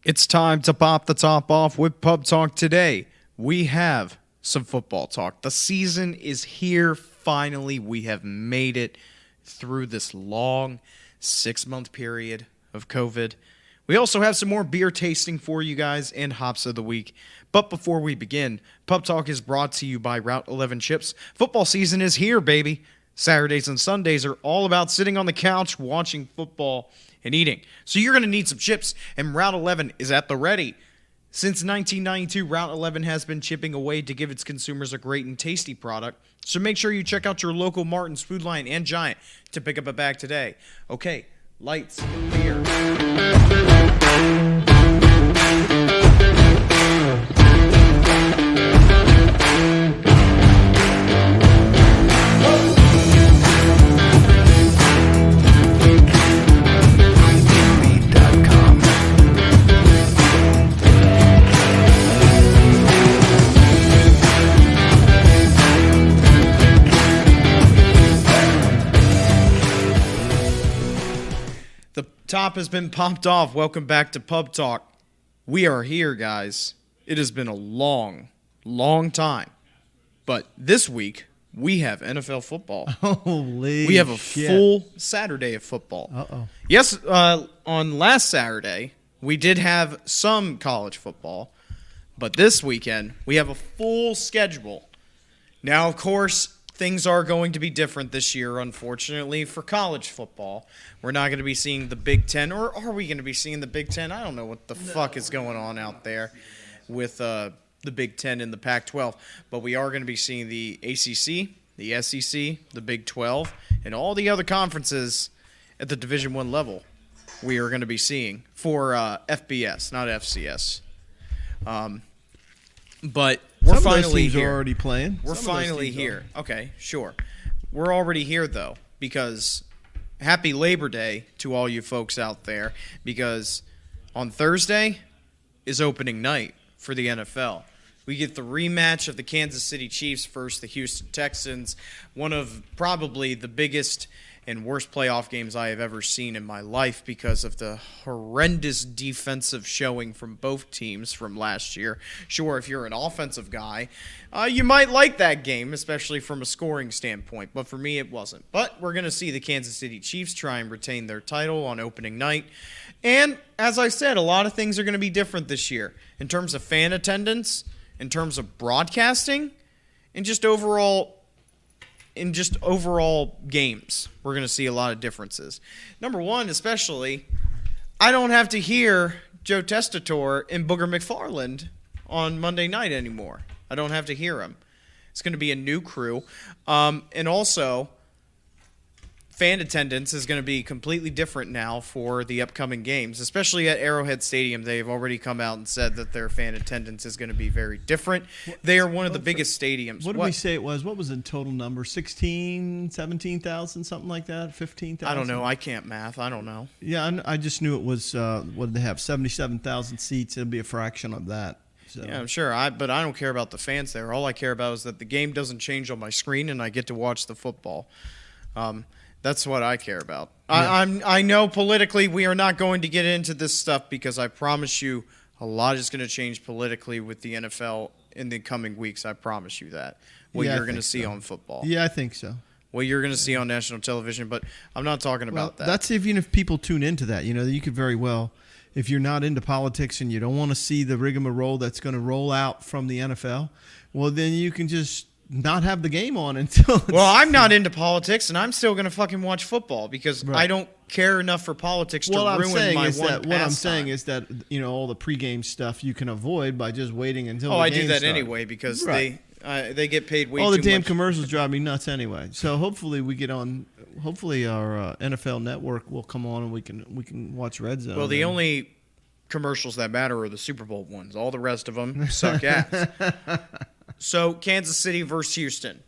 It's time to pop the top off with Pub Talk today. We have some football talk. The season is here. Finally, we have made it through this long 6-month period of COVID. We also have some more beer tasting for you guys and hops of the week. But before we begin, Pub Talk is brought to you by Route 11 Chips. Football season is here, baby. Saturdays and Sundays are all about sitting on the couch, watching football, and eating. So you're going to need some chips, and Route 11 is at the ready. Since 1992, Route 11 has been chipping away to give its consumers a great and tasty product. So make sure you check out your local Martin's Food Lion and Giant to pick up a bag today. Okay, lights, beer. Top has been popped off. Welcome back to Pub Talk. We are here, guys. It has been a long time. But this week, we have NFL football. Holy We have a shit. full Saturday of football. Uh-oh. Yes, on last Saturday, we did have some college football. But this weekend, we have a full schedule. Now, of course, things are going to be different this year, unfortunately, for college football. We're not going to be seeing the Big Ten, or are we going to be seeing the Big Ten? I don't know what the fuck is going on out there with the Big Ten and the Pac-12. But we are going to be seeing the ACC, the SEC, the Big 12, and all the other conferences at the Division I level we are going to be seeing for FBS, not FCS. But we're Some of those finally teams here. are already playing. We're Some of those finally teams here. are. Okay, sure. We're already here, though, because happy Labor Day to all you folks out there, because on Thursday is opening night for the NFL. We get the rematch of the Kansas City Chiefs versus the Houston Texans, one of probably the biggest and worst playoff games I have ever seen in my life because of the horrendous defensive showing from both teams from last year. Sure, if you're an offensive guy, you might like that game, especially from a scoring standpoint, but for me it wasn't. But we're going to see the Kansas City Chiefs try and retain their title on opening night. And as I said, a lot of things are going to be different this year in terms of fan attendance, in terms of broadcasting, and just overall games, we're going to see a lot of differences. Number one, especially, I don't have to hear Joe Testator and Booger McFarland on Monday night anymore. I don't have to hear him. It's going to be a new crew. And also, fan attendance is going to be completely different now for the upcoming games, especially at Arrowhead Stadium. They've already come out and said that their fan attendance is going to be very different. They are one of the biggest stadiums. What did we say it was? What was the total number? 16, 17,000, something like that? 15,000? I don't know. I can't math. I don't know. Yeah, I just knew it was, what did they have? 77,000 seats. It'll be a fraction of that. So. Yeah, I'm sure. But I don't care about the fans there. All I care about is that the game doesn't change on my screen and I get to watch the football. That's what I care about. Yeah. I know politically we are not going to get into this stuff because I promise you a lot is going to change politically with the NFL in the coming weeks. I promise you that. What you're going to see on football. Yeah, I think so. What you're going to see on national television, but I'm not talking about that. That's even if people tune into that. You know, you could very well, if you're not into politics and you don't want to see the rigmarole that's going to roll out from the NFL, well, then you can just not have the game on until it's... Well, I'm not into politics, and I'm still going to fucking watch football because I don't care enough for politics to ruin my one pastime. What I'm saying is that, you know, all the pregame stuff you can avoid by just waiting until the I game do that starts. Anyway because they get paid way too much. All the damn commercials drive me nuts anyway. So hopefully we get on... Hopefully our NFL network will come on and we can watch Red Zone. Well, the only commercials that matter are the Super Bowl ones. All the rest of them suck ass. So, Kansas City versus Houston.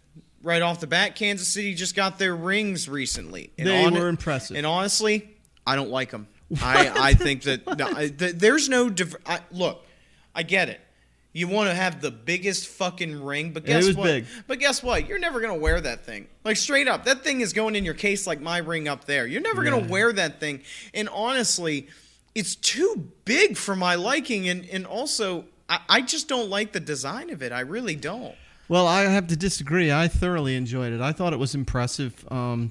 Right off the bat, Kansas City just got their rings recently. And they were impressive. And honestly, I don't like them. I think that there's no look, I get it. You want to have the biggest fucking ring, but guess what? Big. But guess what? You're never going to wear that thing. Like, straight up, that thing is going in your case like my ring up there. You're never going to wear that thing. And honestly, it's too big for my liking, and also I just don't like the design of it. I really don't. Well, I have to disagree. I thoroughly enjoyed it. I thought it was impressive.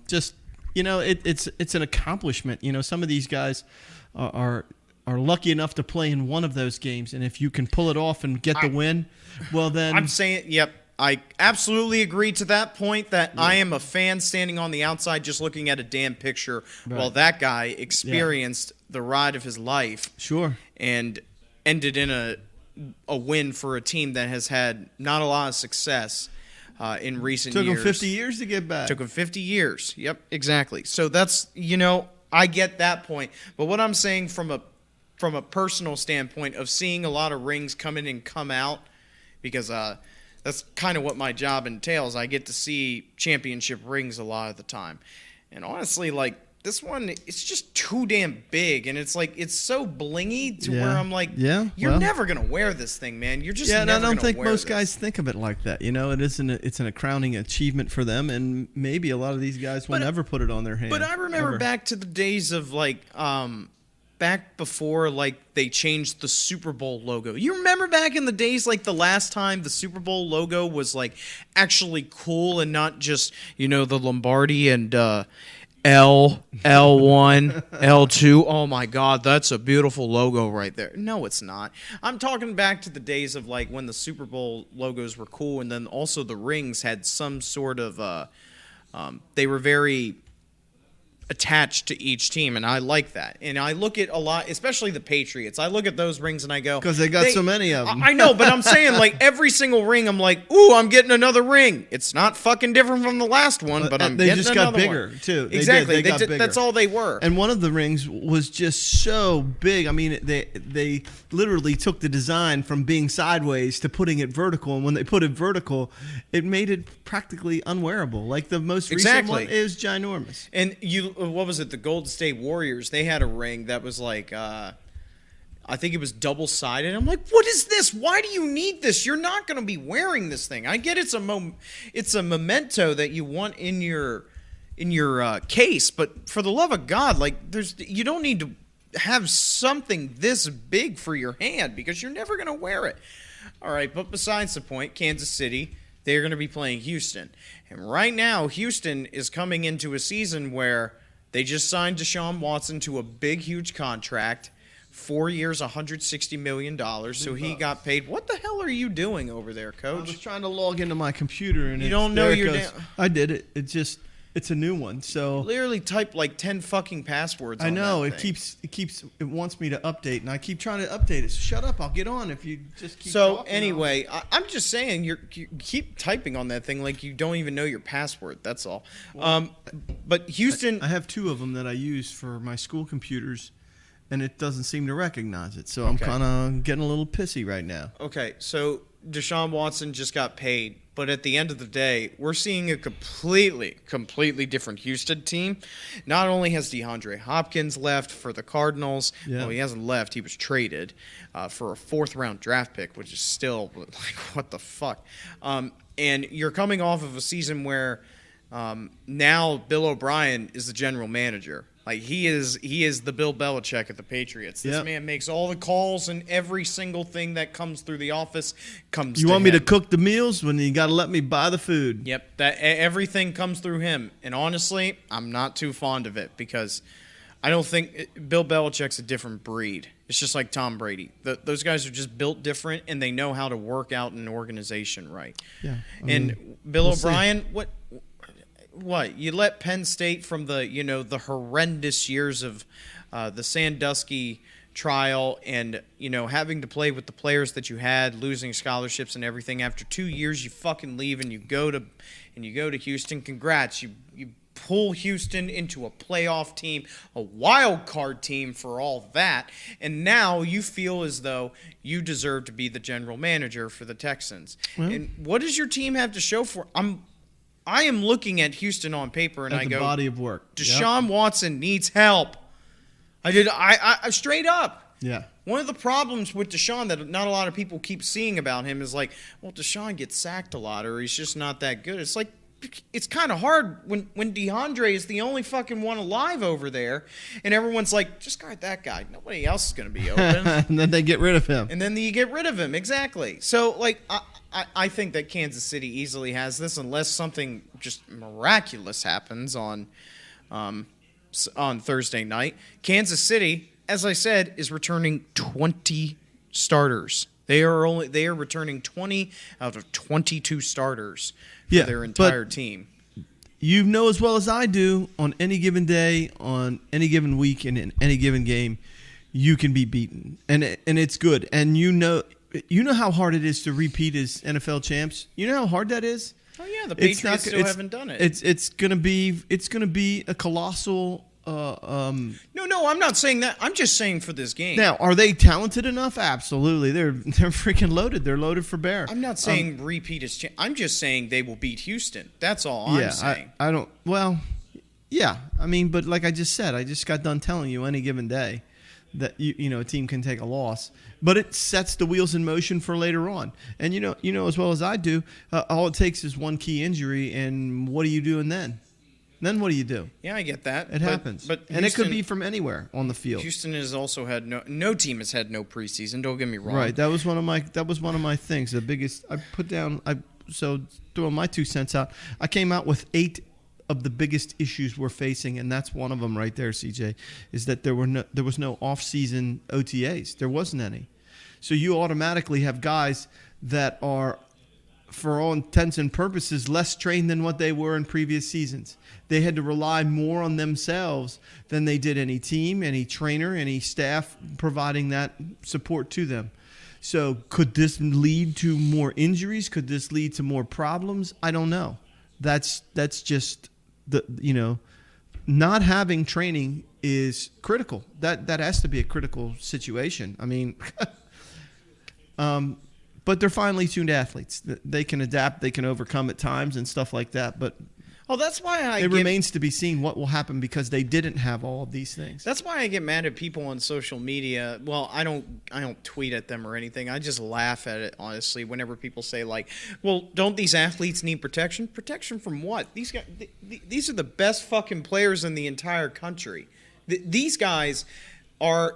Just it's an accomplishment. Some of these guys are lucky enough to play in one of those games, and if you can pull it off and get the win, well then I'm saying, yep. I absolutely agree to that point that I am a fan standing on the outside just looking at a damn picture while that guy experienced the ride of his life. Sure. And ended in a win for a team that has had not a lot of success in recent years. Took him 50 years to get back. Took him 50 years. Yep, exactly. So that's, I get that point. But what I'm saying from a personal standpoint of seeing a lot of rings come in and come out, because that's kind of what my job entails. I get to see championship rings a lot of the time. And honestly, like, this one, it's just too damn big. And it's like, it's so blingy to where I'm like, you're never going to wear this thing, man. You're just never going to wear and I don't think most this. guys think of it like that. It's a crowning achievement for them. And maybe a lot of these guys will never put it on their hand. But I remember back to the days of, like, back before, like, they changed the Super Bowl logo. You remember back in the days, like, the last time the Super Bowl logo was, like, actually cool and not just, the Lombardi and L1, L2. Oh, my God, that's a beautiful logo right there. No, it's not. I'm talking back to the days of, like, when the Super Bowl logos were cool, and then also the rings had some sort of, they were very attached to each team, and I like that. And I look at a lot, especially the Patriots. I look at those rings and I go, because they got so many of them. I know, but I'm saying, like, every single ring, I'm like, ooh, I'm getting another ring. It's not fucking different from the last one, but I'm getting another one. They just got bigger too. Exactly, they got bigger. That's all they were. And one of the rings was just so big. I mean, they literally took the design from being sideways to putting it vertical, and when they put it vertical, it made it practically unwearable. Like the most recent one is ginormous. And what was it? The Golden State Warriors. They had a ring that was like, I think it was double-sided. I'm like, what is this? Why do you need this? You're not going to be wearing this thing. I get it's a memento that you want in your case, but for the love of God, like, you don't need to have something this big for your hand because you're never going to wear it. All right, but besides the point, Kansas City, they're going to be playing Houston. And right now, Houston is coming into a season where they just signed Deshaun Watson to a big, huge contract, 4 years, $160 million. So he got paid. What the hell are you doing over there, Coach? I was trying to log into my computer, and you don't know your I did it. It's a new one. So you literally typed like 10 fucking passwords. I know it it wants me to update, and I keep trying to update it. So shut up, I'll get on if you just keep. So talking. anyway, I'm just saying you keep typing on that thing like you don't even know your password. That's all. But Houston, I have two of them that I use for my school computers, and it doesn't seem to recognize it. So I'm kind of getting a little pissy right now. Okay, so Deshaun Watson just got paid. But at the end of the day, we're seeing a completely different Houston team. Not only has DeAndre Hopkins left for the Cardinals. Yeah. Well, he hasn't left. He was traded for a fourth-round draft pick, which is still like, what the fuck? And you're coming off of a season where now Bill O'Brien is the general manager. Like, he is the Bill Belichick at the Patriots. This man makes all the calls, and every single thing that comes through the office comes to him. You want me to cook the meals when you got to let me buy the food? Yep, everything comes through him. And honestly, I'm not too fond of it because I don't think Bill Belichick's a different breed. It's just like Tom Brady. Those guys are just built different, and they know how to work out an organization right. Yeah. Bill O'Brien, What? You let Penn State from the horrendous years of the Sandusky trial and, having to play with the players that you had, losing scholarships and everything. After 2 years, you fucking leave and you go to Houston. Congrats. You pull Houston into a playoff team, a wild card team for all that. And now you feel as though you deserve to be the general manager for the Texans. Well, and what does your team have to show for? I am looking at Houston on paper, and I go, body of work. Deshaun Watson needs help. I straight up. Yeah. One of the problems with Deshaun that not a lot of people keep seeing about him is like, well, Deshaun gets sacked a lot, or he's just not that good. It's like, it's kind of hard when DeAndre is the only fucking one alive over there, and everyone's like, just guard that guy. Nobody else is going to be open. And then they get rid of him. And then you get rid of him. Exactly. So, like, I think that Kansas City easily has this unless something just miraculous happens on Thursday night. Kansas City, as I said, is returning 20 starters. They are returning 20 out of 22 starters for their entire team. You know as well as I do, on any given day, on any given week, and in any given game, you can be beaten, and it's good. And you know how hard it is to repeat as NFL champs. You know how hard that is. Oh yeah, the Patriots still haven't done it. It's gonna be a colossal. No, I'm not saying that. I'm just saying for this game. Now, are they talented enough? Absolutely. They're freaking loaded. They're loaded for bear. I'm not saying repeat as I'm just saying they will beat Houston. That's all I'm saying. I don't. Well, yeah. I mean, but like I just said, I just got done telling you any given day that you know a team can take a loss, but it sets the wheels in motion for later on. And you know as well as I do, all it takes is one key injury, and what are you doing then? Then what do you do? Yeah, I get that. It happens. But and it could be from anywhere on the field. Houston has also had no team has had no preseason. Don't get me wrong. Right. That was one of my things. The biggest so throwing my 2 cents out. I came out with 8 of the biggest issues we're facing, and that's one of them right there, CJ, is that there was no off-season OTAs. There wasn't any. So you automatically have guys that are, for all intents and purposes, less trained than what they were in previous seasons. They had to rely more on themselves than they did any team, any trainer, any staff providing that support to them. So could this lead to more injuries? Could this lead to more problems? I don't know. That's just not having training is critical. That has to be a critical situation. I mean, but they're finely tuned athletes. They can adapt, they can overcome at times and stuff like that. But that's why it remains to be seen what will happen because they didn't have all of these things. That's why I get mad at people on social media. Well, I don't tweet at them or anything. I just laugh at it, honestly, whenever people say, like, well, don't these athletes need protection? Protection from what? These guys, these are the best fucking players in the entire country. These guys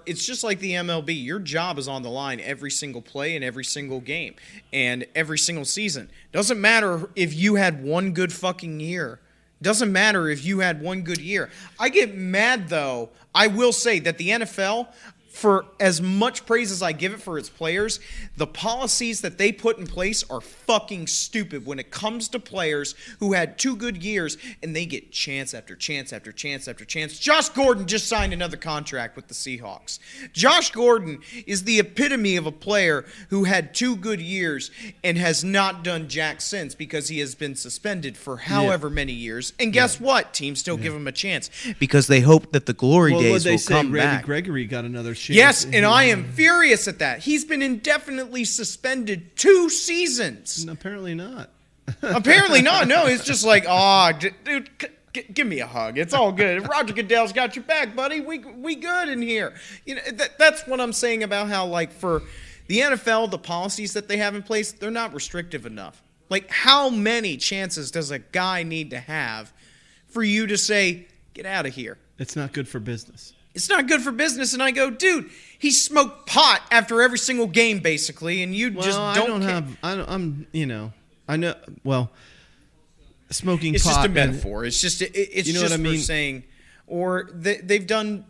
it's just like the MLB. Your job is on the line every single play and every single game and every single season. Doesn't matter if you had one good fucking year. Doesn't matter if you had one good year. I get mad, though. I will say that the NFL, for as much praise as I give it for its players, the policies that they put in place are fucking stupid when it comes to players who had 2 good years and they get chance after chance after chance after chance. Josh Gordon just signed another contract with the Seahawks. Josh Gordon is the epitome of a player who had 2 good years and has not done jack since because he has been suspended for however many years. And guess what? Teams still give him a chance because they hope that the glory days will come back. Randy Gregory got another chance. Yes, and I am furious at that. He's been indefinitely suspended 2 seasons. Apparently not. Apparently not. No, it's just like, dude, give me a hug. It's all good. Roger Goodell's got your back, buddy. We good in here. You know, that's what I'm saying about how, like, for the NFL, the policies that they have in place, they're not restrictive enough. Like, how many chances does a guy need to have for you to say, get out of here? It's not good for business. It's not good for business. And I go, dude, he smoked pot after every single game, basically, and you just don't I know. Well, smoking it's pot. It's just a metaphor. It's just it's you know just what I mean? For saying, or they've done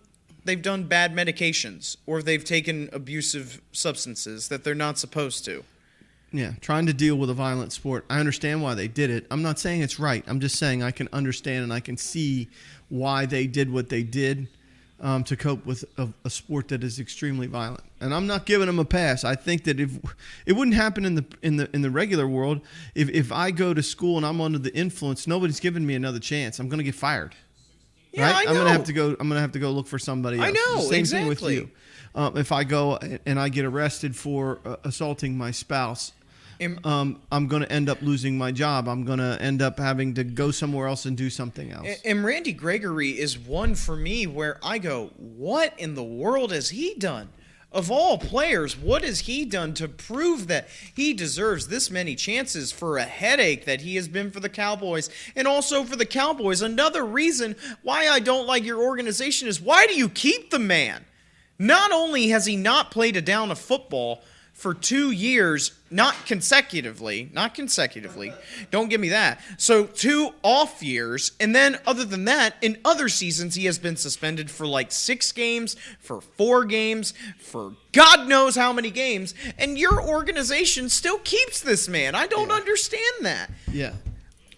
bad medications, or they've taken abusive substances that they're not supposed to. Yeah, trying to deal with a violent sport. I understand why they did it. I'm not saying it's right. I'm just saying I can understand and I can see why they did what they did. To cope with a sport that is extremely violent, and I'm not giving them a pass. I think that if it wouldn't happen in the regular world, if I go to school and I'm under the influence, nobody's giving me another chance. I'm going to get fired. Yeah, right? I know. I'm going to have to go look for somebody else. I know, the same exactly. thing with you. If I go and I get arrested for assaulting my spouse. I'm going to end up losing my job. I'm going to end up having to go somewhere else and do something else. And Randy Gregory is one for me where I go, what in the world has he done? of all players, what has he done to prove that he deserves this many chances for a headache that he has been for the Cowboys? And also for the Cowboys, another reason why I don't like your organization is, why do you keep the man? Not only has he not played a down of football for 2 years, not consecutively, don't give me that. So 2 off years, and then other than that, in other seasons, he has been suspended for like 6 games, for 4 games, for God knows how many games, and your organization still keeps this man. I don't understand that. Yeah.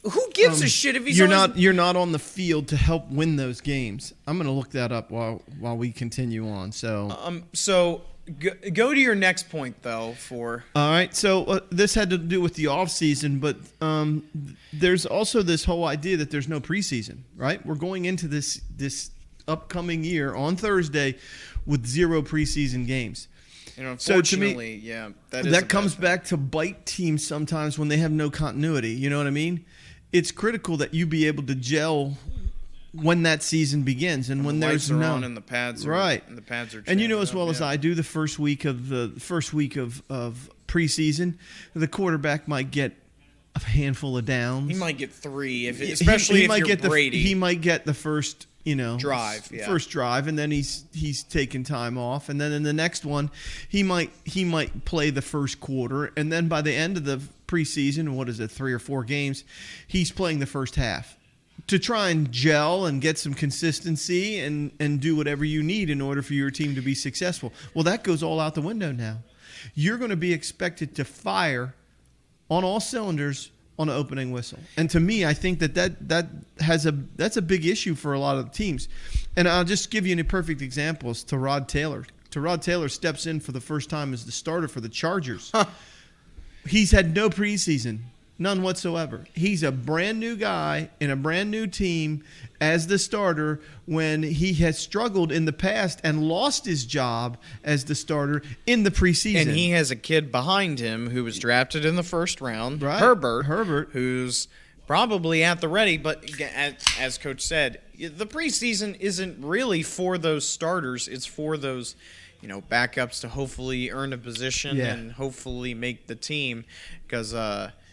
Who gives a shit if he's you're not on the field to help win those games? I'm going to look that up while we continue on. So Go to your next point, though. All right. So this had to do with the off season, but there's also this whole idea that there's no preseason, right? We're going into this upcoming year on Thursday with 0 preseason games. And unfortunately, that comes back to bite teams sometimes when they have no continuity. You know what I mean? It's critical that you be able to gel when that season begins, and when there's no on and the pads are right, and the pads are and as well as I do, the first week of preseason, the quarterback might get a handful of downs. He might get 3, especially if you're Brady. He might get the first first drive, and then he's taking time off, and then in the next one, he might play the first quarter, and then by the end of the preseason, 3 or 4 games, he's playing the first half, to try and gel and get some consistency and do whatever you need in order for your team to be successful. Well, that goes all out the window now. You're going to be expected to fire on all cylinders on an opening whistle. And to me, I think that's a big issue for a lot of teams. And I'll just give you a perfect example. It's Tyrod Taylor. Tyrod Taylor steps in for the first time as the starter for the Chargers. He's had no preseason. None whatsoever. He's a brand new guy in a brand new team as the starter when he has struggled in the past and lost his job as the starter in the preseason. And he has a kid behind him who was drafted in the first round, right. Herbert, who's probably at the ready. But as Coach said, the preseason isn't really for those starters. It's for those backups to hopefully earn a position and hopefully make the team because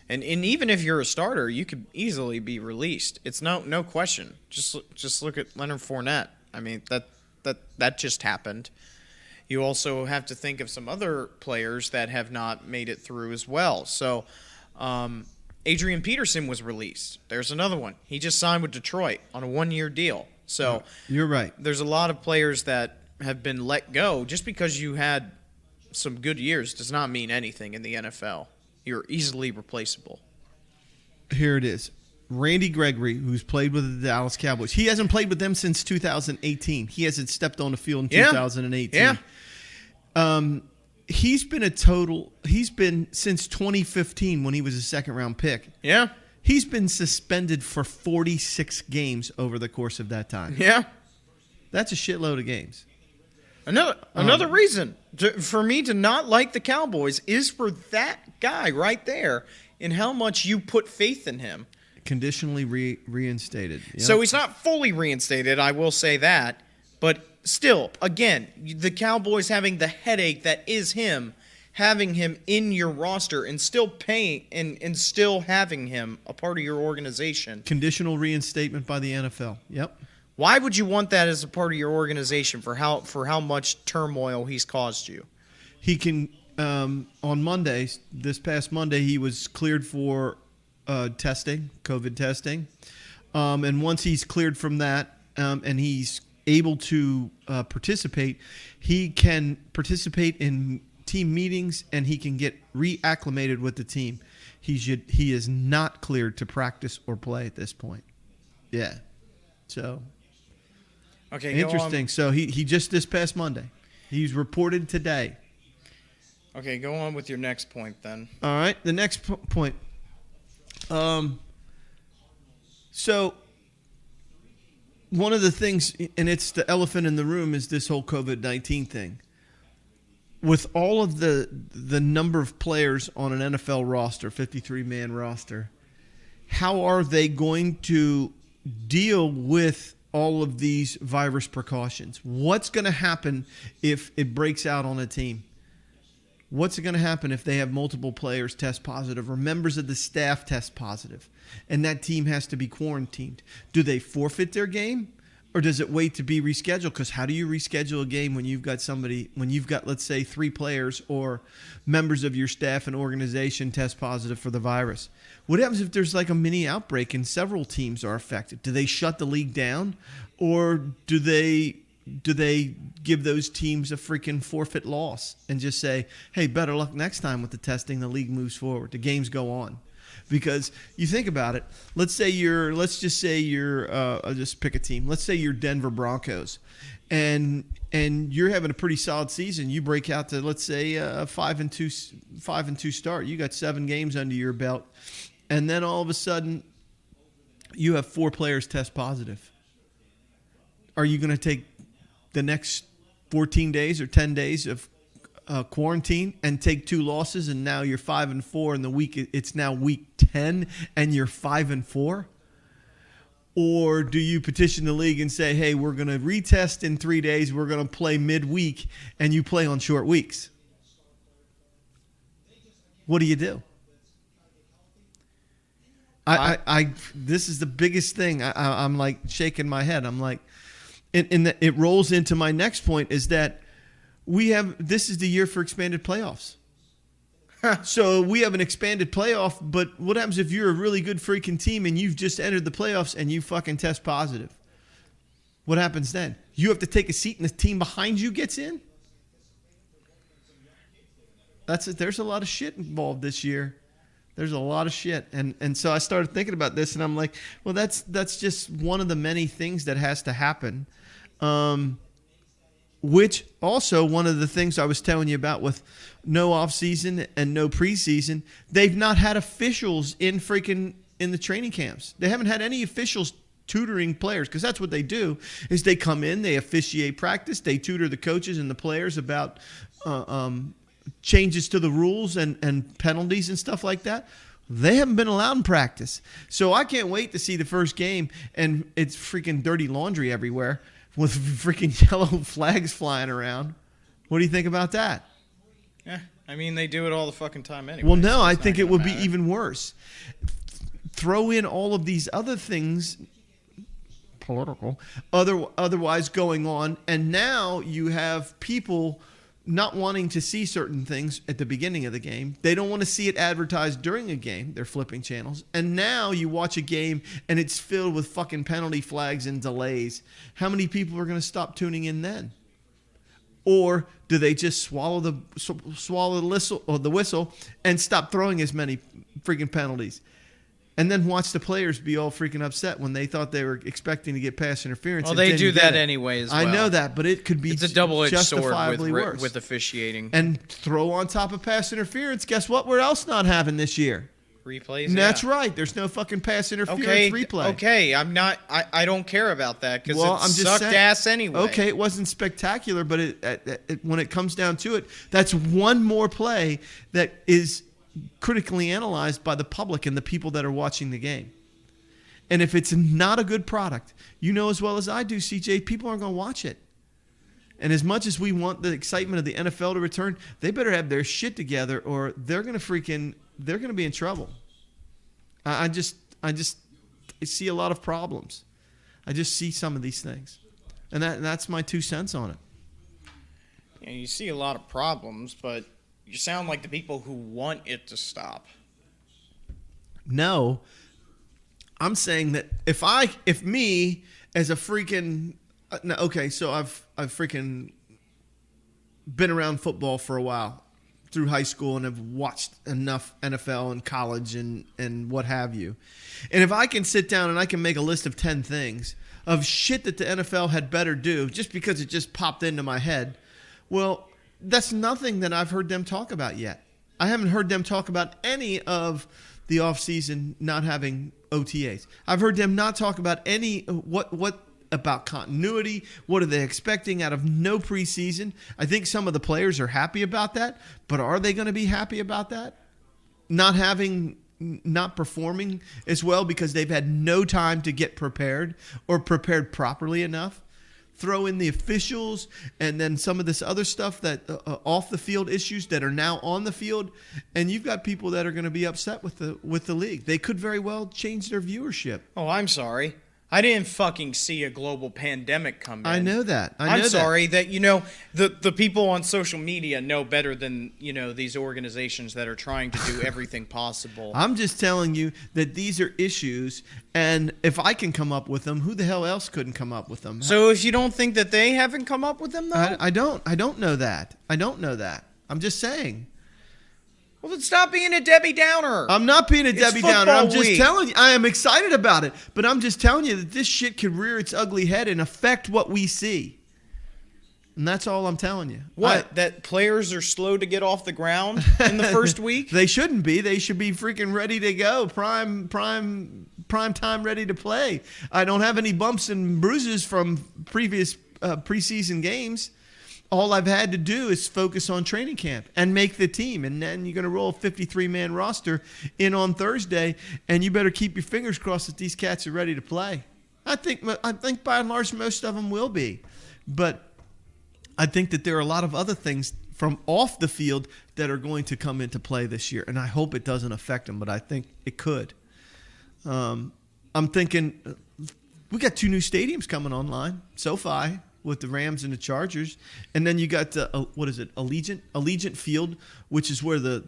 And even if you're a starter, you could easily be released. It's no question. Just look at Leonard Fournette. I mean, that just happened. You also have to think of some other players that have not made it through as well. So, Adrian Peterson was released. There's another one. He just signed with Detroit on a 1-year deal. So you're right. There's a lot of players that have been let go. Just because you had some good years does not mean anything in the NFL. You're easily replaceable. Here it is. Randy Gregory, who's played with the Dallas Cowboys. He hasn't played with them since 2018. He hasn't stepped on the field in 2018. Yeah. He's been since 2015 when he was a second-round pick. Yeah. He's been suspended for 46 games over the course of that time. Yeah. That's a shitload of games. Another reason for me to not like the Cowboys is for that guy right there and how much you put faith in him. Conditionally reinstated. Yep. So he's not fully reinstated, I will say that. But still, again, the Cowboys having the headache that is him, having him in your roster and still paying and still having him a part of your organization. Conditional reinstatement by the NFL. Yep. Why would you want that as a part of your organization for how much turmoil he's caused you? He can on Monday, this past Monday, he was cleared for COVID testing, and once he's cleared from that and he's able to participate, he can participate in team meetings and he can get reacclimated with the team. He is not cleared to practice or play at this point. Yeah, so. Okay, interesting. So he just this past Monday. He's reported today. Okay, go on with your next point then. All right, the next point. So one of the things, and it's the elephant in the room, is this whole COVID-19 thing. With all of the number of players on an NFL roster, 53-man roster, how are they going to deal with all of these virus precautions. What's going to happen if it breaks out on a team? What's going to happen if they have multiple players test positive or members of the staff test positive and that team has to be quarantined? Do they forfeit their game or does it wait to be rescheduled? Because how do you reschedule a game when you've got, let's say, 3 players or members of your staff and organization test positive for the virus? What happens if there's like a mini outbreak and several teams are affected? Do they shut the league down or do they give those teams a freaking forfeit loss and just say, hey, better luck next time with the testing, the league moves forward, the games go on? Because you think about it, I'll just pick a team. Let's say you're Denver Broncos and you're having a pretty solid season. You break out to, let's say, a 5-2 start. You got 7 games under your belt. And then all of a sudden you have 4 players test positive. Are you going to take the next 14 days or 10 days of quarantine and take 2 losses, and now you're 5-4 in the week? It's now week 10 and you're 5-4? Or do you petition the league and say, hey, we're going to retest in 3 days, we're going to play midweek, and you play on short weeks? What do? This is the biggest thing. I'm like shaking my head. I'm like, and it rolls into my next point is that this is the year for expanded playoffs. So we have an expanded playoff, but what happens if you're a really good freaking team and you've just entered the playoffs and you fucking test positive? What happens then? You have to take a seat and the team behind you gets in? There's a lot of shit involved this year. There's a lot of shit. And so I started thinking about this and I'm like, well, that's just one of the many things that has to happen. Which also one of the things I was telling you about with no off season and no preseason, they've not had officials in the training camps. They haven't had any officials tutoring players, because that's what they do is they come in, they officiate practice, they tutor the coaches and the players about changes to the rules and penalties and stuff like that. They haven't been allowed in practice. So I can't wait to see the first game and it's freaking dirty laundry everywhere with freaking yellow flags flying around. What do you think about that? Yeah, I mean, they do it all the fucking time anyway. Well, no, so I think it would matter. be even worse. Throw in all of these other things, political, otherwise going on, and now you have people not wanting to see certain things at the beginning of the game. They don't want to see it advertised during a game. They're flipping channels. And now you watch a game and it's filled with fucking penalty flags and delays. How many people are going to stop tuning in then? Or do they just swallow the whistle and stop throwing as many freaking penalties? And then watch the players be all freaking upset when they thought they were expecting to get pass interference. Well, they do that anyway as well. I know that, but it could be it's a double-edged sword worse. with officiating. And throw on top of pass interference, guess what we're else not having this year? Replays? That's right. There's no fucking pass interference replay. Okay, I don't care about that because it sucked ass anyway. Okay, it wasn't spectacular, but when it comes down to it, that's one more play that is critically analyzed by the public and the people that are watching the game. And if it's not a good product, you know as well as I do, CJ, people aren't going to watch it. And as much as we want the excitement of the NFL to return, they better have their shit together or they're going to be in trouble. I see a lot of problems. I just see some of these things. And that's my 2 cents on it. Yeah, you see a lot of problems, but you sound like the people who want it to stop. No, I'm saying that if me as a freaking okay, so I've freaking been around football for a while through high school and have watched enough NFL and college and what have you. And if I can sit down and I can make a list of 10 things of shit that the NFL had better do just because it just popped into my head, well, that's nothing that I've heard them talk about yet. I haven't heard them talk about any of the offseason not having OTAs. I've heard them not talk about any what about continuity. What are they expecting out of no preseason? I think some of the players are happy about that, but are they going to be happy about that? Not having not performing as well because they've had no time to get prepared or prepared properly enough. Throw in the officials and then some of this other stuff that off the field issues that are now on the field, and you've got people that are going to be upset with the league. They could very well change their viewership. Oh, I'm sorry. I didn't fucking see a global pandemic come in. I know that. I'm sorry that, the people on social media know better than, these organizations that are trying to do everything possible. I'm just telling you that these are issues, and if I can come up with them, who the hell else couldn't come up with them? So if you don't think that they haven't come up with them, though? I don't know that. I don't know that. I'm just saying. Well, then stop being a Debbie Downer. I'm not being a Debbie Downer. I'm just week. telling you. I am excited about it. But I'm just telling you that this shit could rear its ugly head and affect what we see. And that's all I'm telling you. What? That players are slow to get off the ground in the first week? They shouldn't be. They should be freaking ready to go. Prime time ready to play. I don't have any bumps and bruises from previous preseason games. All I've had to do is focus on training camp and make the team. And then you're going to roll a 53-man roster in on Thursday, and you better keep your fingers crossed that these cats are ready to play. I think by and large most of them will be. But I think that there are a lot of other things from off the field that are going to come into play this year, and I hope it doesn't affect them, but I think it could. I'm thinking we got 2 new stadiums coming online, SoFi with the Rams and the Chargers, and then you got Allegiant Field, which is where the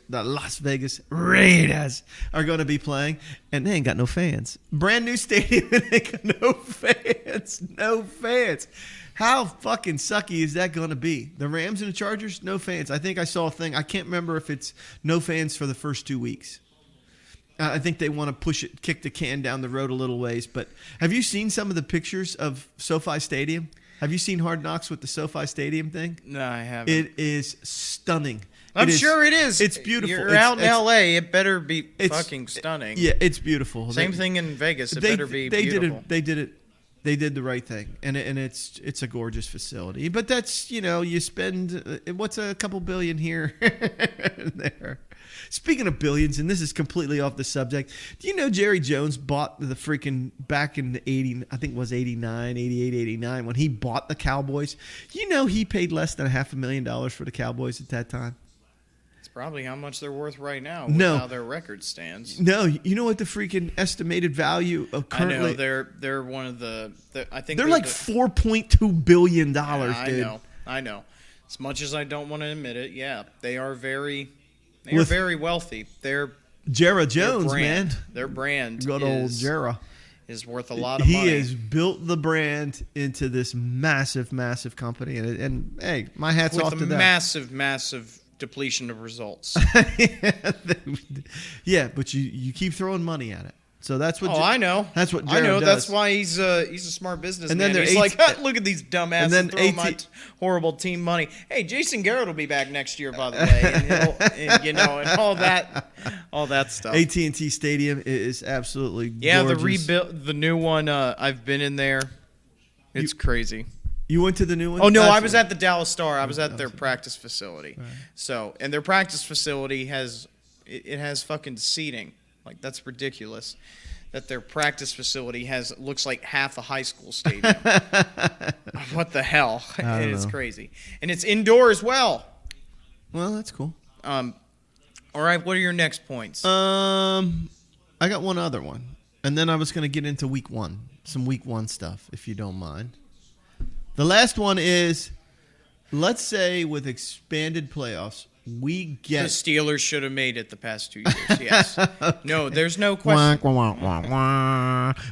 Las Vegas Raiders are going to be playing, and they ain't got no fans. Brand new stadium, and they got no fans. No fans. How fucking sucky is that going to be? The Rams and the Chargers, no fans. I think I saw a thing. I can't remember if it's no fans for the first 2 weeks. I think they want to kick the can down the road a little ways. But have you seen some of the pictures of SoFi Stadium? Have you seen Hard Knocks with the SoFi Stadium thing? No, I haven't. It is stunning. I'm sure it is. It's beautiful. You're out in L.A. It better be fucking stunning. Yeah, it's beautiful. Same thing in Vegas. It better be beautiful. They did the right thing, and it's a gorgeous facility. But that's you spend what's a couple billion here and there. Speaking of billions, and this is completely off the subject, do you know Jerry Jones bought the freaking back in the 80, I think it was 89, 88, 89, when he bought the Cowboys? He paid less than $500,000 for the Cowboys at that time. It's probably how much they're worth right now. With how their record stands. No, you know what the freaking estimated value of currently? I know they're one of the I think they're like $4.2 billion, dude. I know. As much as I don't want to admit it, yeah, they are very. They are very wealthy. Jerry Jones, man. Their brand good old Jerry is worth a lot of money. He has built the brand into this massive, massive company. And hey, my hat's off to that. With massive depletion of results. Yeah, but you keep throwing money at it. So that's what. I know. That's what Jared does. That's why he's a smart businessman. And then he's like, look at these dumbasses throwing my horrible team money. Hey, Jason Garrett will be back next year, by the way, and all that stuff. AT&T Stadium is absolutely gorgeous. The new one. I've been in there. It's crazy. You went to the new one? Oh no, I was at the Dallas Star. I was at their practice facility. Right. So, and their practice facility has fucking seating. Like, that's ridiculous that their practice facility looks like half a high school stadium. What the hell? It is crazy. And it's indoor as well. Well, that's cool. All right, what are your next points? I got one other one. And then I was going to get into week 1, some week 1 stuff, if you don't mind. The last one is, let's say with expanded playoffs, we get... The Steelers should have made it the past 2 years, yes. Okay. No, there's no question.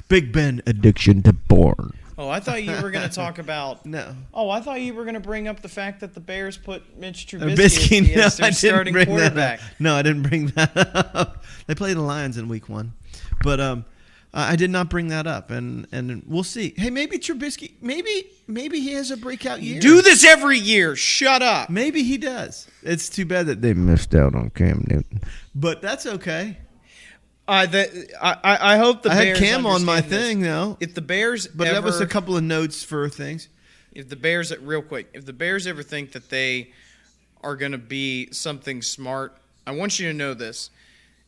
Big Ben addiction to porn. Oh, I thought you were going to talk about... No. Oh, I thought you were going to bring up the fact that the Bears put Mitch Trubisky as their starting quarterback. No, I didn't bring that up. They played the Lions in week 1. But I did not bring that up, and we'll see. Hey, maybe Trubisky, maybe he has a breakout year. Do this every year. Shut up. Maybe he does. It's too bad that they missed out on Cam Newton, but that's okay. I hope the Bears. I had Cam on my thing, though. If the Bears, that was a couple of notes for things. If the Bears, real quick, if the Bears ever think that they are going to be something smart. I want you to know this.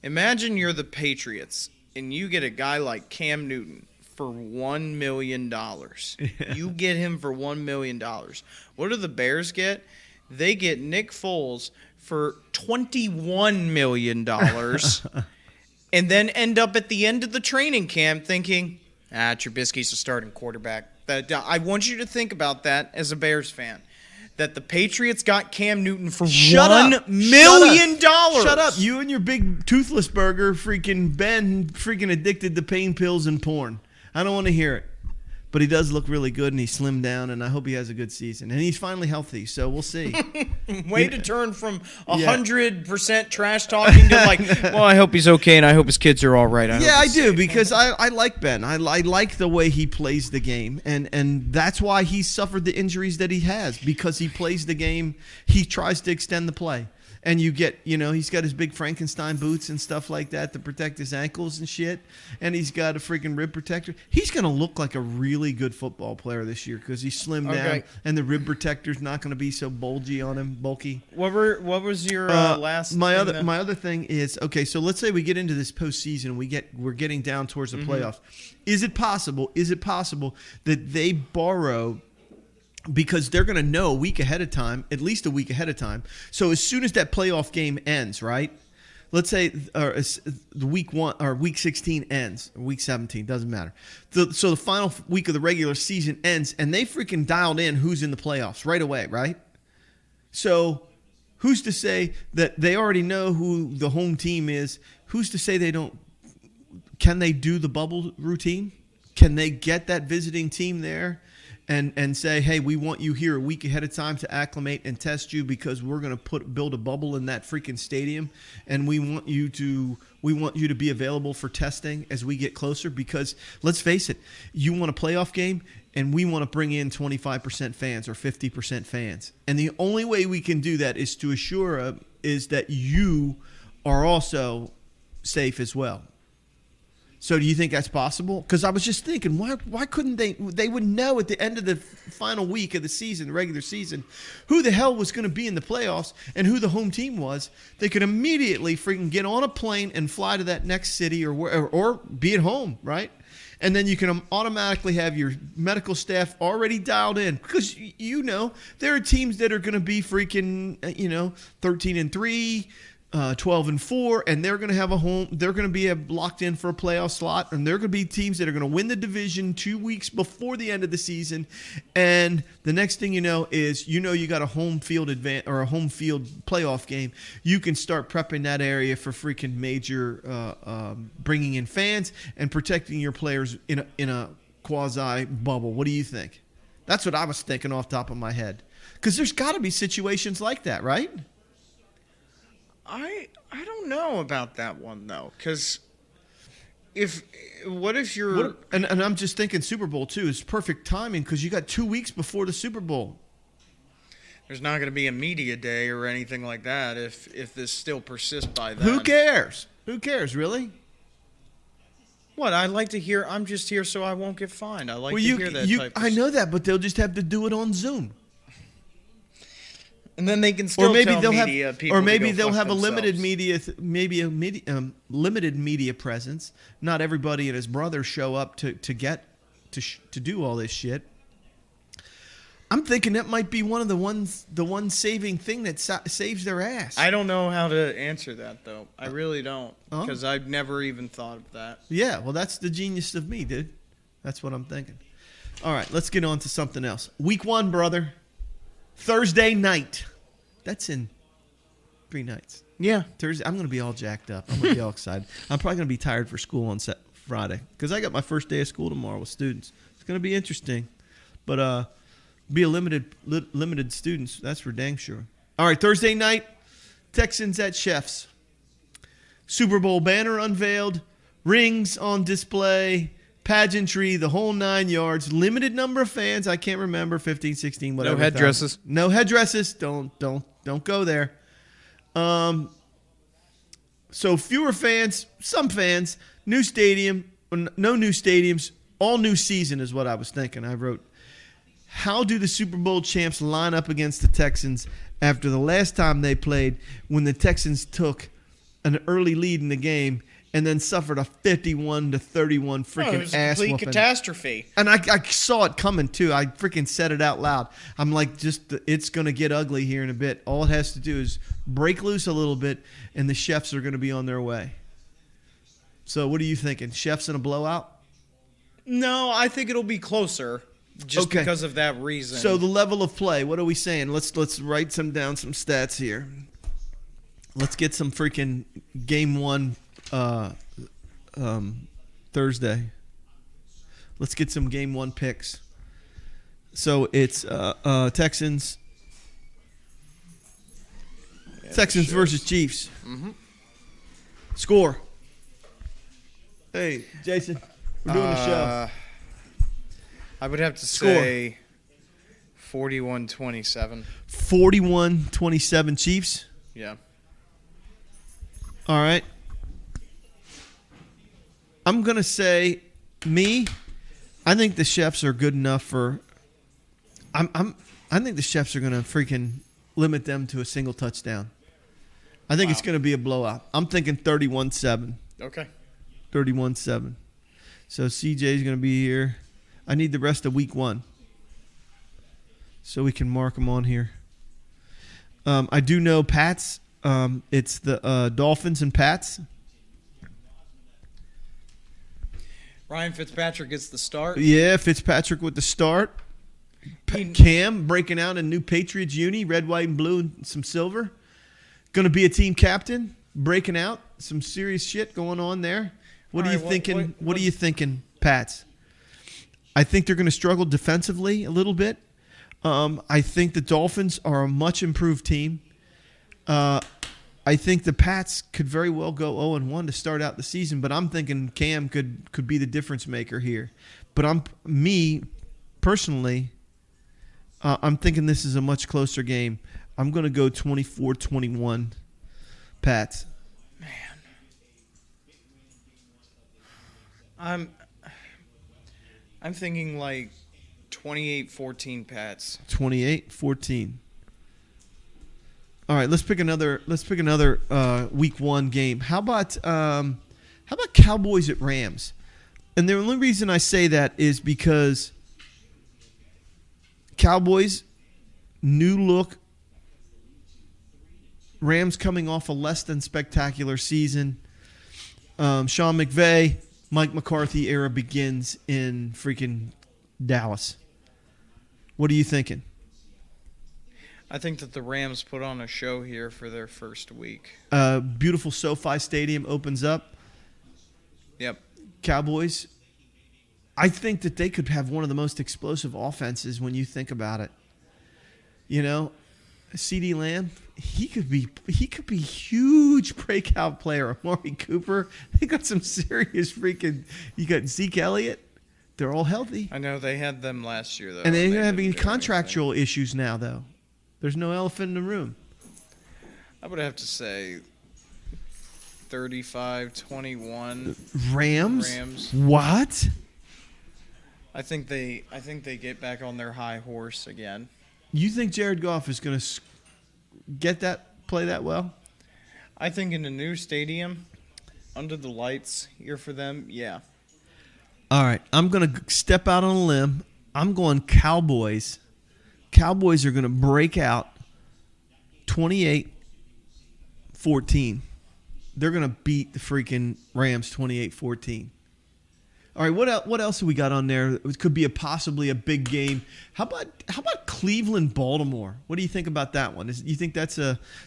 Imagine you're the Patriots and you get a guy like Cam Newton for $1 million. You get him for $1 million. What do the Bears get? They get Nick Foles for $21 million and then end up at the end of the training camp thinking, Trubisky's a starting quarterback. I want you to think about that as a Bears fan. That the Patriots got Cam Newton for $1 million. Shut up. You and your big toothless burger, freaking Ben, freaking addicted to pain pills and porn. I don't want to hear it. But he does look really good, and he slimmed down, and I hope he has a good season. And he's finally healthy, so we'll see. Way to turn from 100% trash talking to like, well, I hope he's okay, and I hope his kids are all right. I do, because I like Ben. I like the way he plays the game, and that's why he's suffered the injuries that he has, because he plays the game. He tries to extend the play. And you get, he's got his big Frankenstein boots and stuff like that to protect his ankles and shit. And he's got a freaking rib protector. He's going to look like a really good football player this year because he's slimmed down. And the rib protector's not going to be so bulgy on him, bulky. What was your last? My other thing is, okay, so let's say we get into this postseason. We're getting down towards the playoffs. Is it possible that they borrow? Because they're going to know a week ahead of time, at least a week ahead of time. So as soon as that playoff game ends, right? Let's say the week 1 or week 16 ends, or week 17, doesn't matter. So the final week of the regular season ends, and they freaking dialed in who's in the playoffs right away, right? So who's to say that they already know who the home team is? Who's to say they don't? Can they do the bubble routine? Can they get that visiting team there? And say, hey, we want you here a week ahead of time to acclimate and test you because we're going to build a bubble in that freaking stadium, and we want you to be available for testing as we get closer. Because let's face it, you want a playoff game, and we want to bring in 25% fans or 50% fans, and the only way we can do that is to assure is that you are also safe as well. So do you think that's possible? Because I was just thinking, why couldn't they would know at the end of the final week of the season, the regular season, who the hell was going to be in the playoffs and who the home team was. They could immediately freaking get on a plane and fly to that next city or be at home, right? And then you can automatically have your medical staff already dialed in because, there are teams that are going to be freaking, 13-3, 12-4, and they're going to have a home. They're going to be locked in for a playoff slot, and they're going to be teams that are going to win the division 2 weeks before the end of the season. And the next thing you know is, you got a home field or a home field playoff game. You can start prepping that area for freaking major bringing in fans and protecting your players in a quasi bubble. What do you think? That's what I was thinking off the top of my head, because there's got to be situations like that, right? I don't know about that one though, because what if you're and I'm just thinking Super Bowl too is perfect timing because you got 2 weeks before the Super Bowl. There's not going to be a media day or anything like that if this still persists by then. Who cares? Who cares, really? What? I like to hear. I'm just here so I won't get fined. I like to hear that type of I know that, but they'll just have to do it on Zoom. And then they can still tell media people or maybe to go they'll have a limited themselves. limited media presence. Not everybody and his brother show up to do all this shit. I'm thinking that might be one of the one saving thing that saves their ass. I don't know how to answer that though. I really don't, because I've never even thought of that. Yeah, well, that's the genius of me, dude. That's what I'm thinking. All right, let's get on to something else. Week 1, brother. Thursday night. That's in 3 nights. Yeah. Thursday. I'm going to be all jacked up. I'm going to be all excited. I'm probably going to be tired for school on Friday because I got my first day of school tomorrow with students. It's going to be interesting. But be a limited students. That's for dang sure. All right, Thursday night, Texans at Chefs. Super Bowl banner unveiled. Rings on display. Pageantry, the whole 9 yards. Limited number of fans. I can't remember, 15, 16, whatever. No headdresses. No headdresses. Don't go there. So fewer fans, some fans, new stadium, no new stadiums, all new season is what I was thinking. I wrote How do the Super Bowl champs line up against the Texans after the last time they played when the Texans took an early lead in the game and then suffered a 51-31 freaking it was a ass complete whooping? catastrophe. And I saw it coming too. I freaking said it out loud. I'm like, it's going to get ugly here in a bit. All it has to do is break loose a little bit, and the Chefs are going to be on their way. So what are you thinking? Chefs in a blowout? No, I think it'll be closer just Okay. because of that reason. So the level of play, what are we saying? Let's write down some stats here. Let's get some freaking game one Thursday. Let's get some game one picks. So it's Texans. Yeah, Texans sure. versus Chiefs. Mhm. Score. Hey, Jason, we're doing a show. I would have to Score. say 41-27. 41-27 Chiefs. Yeah. All right. I'm going to say I think the Chefs are good enough for I think the Chefs are going to freaking limit them to a single touchdown. I think it's going to be a blowout. I'm thinking 31-7. Okay. 31-7. So CJ's going to be here. I need the rest of week 1 so we can mark them on here. I do know Pats. It's the Dolphins and Pats. Ryan Fitzpatrick gets the start. Yeah, Fitzpatrick with the start. He- Cam breaking out in new Patriots uni, red, white, and blue, and some silver. Going to be a team captain, breaking out. Some serious shit going on there. What All are you right, thinking? What are you thinking, Pats? I think they're going to struggle defensively a little bit. I think the Dolphins are a much improved team. I think the Pats could very well go 0-1 to start out the season, but I'm thinking Cam could be the difference maker here. But personally, I'm thinking this is a much closer game. I'm going to go 24-21 Pats. I'm thinking like 28-14 Pats. 28-14. All right, let's pick another week 1 game. How about Cowboys at Rams? And the only reason I say that is because Cowboys, new look, Rams coming off a less than spectacular season. Sean McVay, Mike McCarthy era begins in freaking Dallas. What are you thinking? I think that the Rams put on a show here for their first week. Beautiful SoFi Stadium opens up. Yep. Cowboys, I think that they could have one of the most explosive offenses when you think about it. You know, CeeDee Lamb, he could be huge breakout player. Amari Cooper, they got some serious freaking. You got Zeke Elliott. They're all healthy, I know they had them last year, though. and they're didn't having do contractual issues now. Though, there's no elephant in the room. anything. I would have to say 35-21 Rams. Rams. What? I think they get back on their high horse again. You think Jared Goff is going to play that well? I think in a new stadium, under the lights here for them, yeah. All right, I'm going to step out on a limb. I'm going Cowboys. Cowboys are going to break out 28-14. They're going to beat the freaking Rams 28-14. All right, what else have we got on there? It could be possibly a big game. How about Cleveland Baltimore? What do you think about that one? You think that's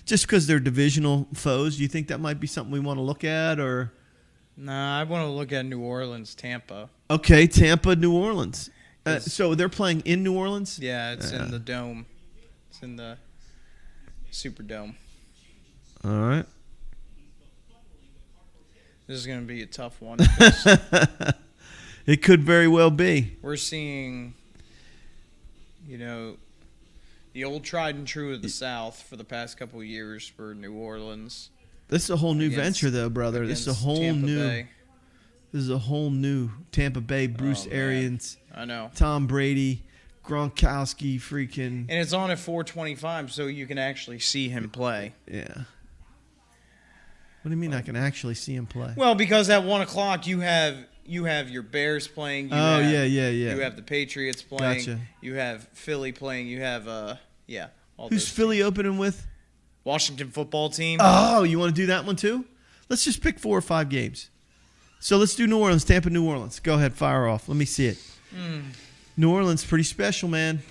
just because they're divisional foes? Do you think that might be something we want to look at, or? Nah, I want to look at New Orleans, Tampa. Okay, Tampa, New Orleans. So they're playing in New Orleans? Yeah, it's in the dome. It's in the Superdome. All right. This is going to be a tough one. It could very well be. We're seeing, the old tried and true of the South for the past couple of years for New Orleans. This is a whole new Against- venture, though, brother. This is a against whole Tampa new. Bay. This is a whole new Tampa Bay. Bruce Oh, man. Arians, I know. Tom Brady, Gronkowski freaking. And it's on at 4:25, so you can actually see him play. Yeah. What do you mean I can actually see him play? Well, because at 1 o'clock you have your Bears playing. You Oh, have, yeah. You have the Patriots playing. Gotcha. You have Philly playing. You have all Who's those Philly teams. opening with? Washington football team. Oh, you want to do that one too? Let's just pick 4 or 5 games. So let's do New Orleans, Tampa, New Orleans. Go ahead, fire off. Let me see it. New Orleans, pretty special, man.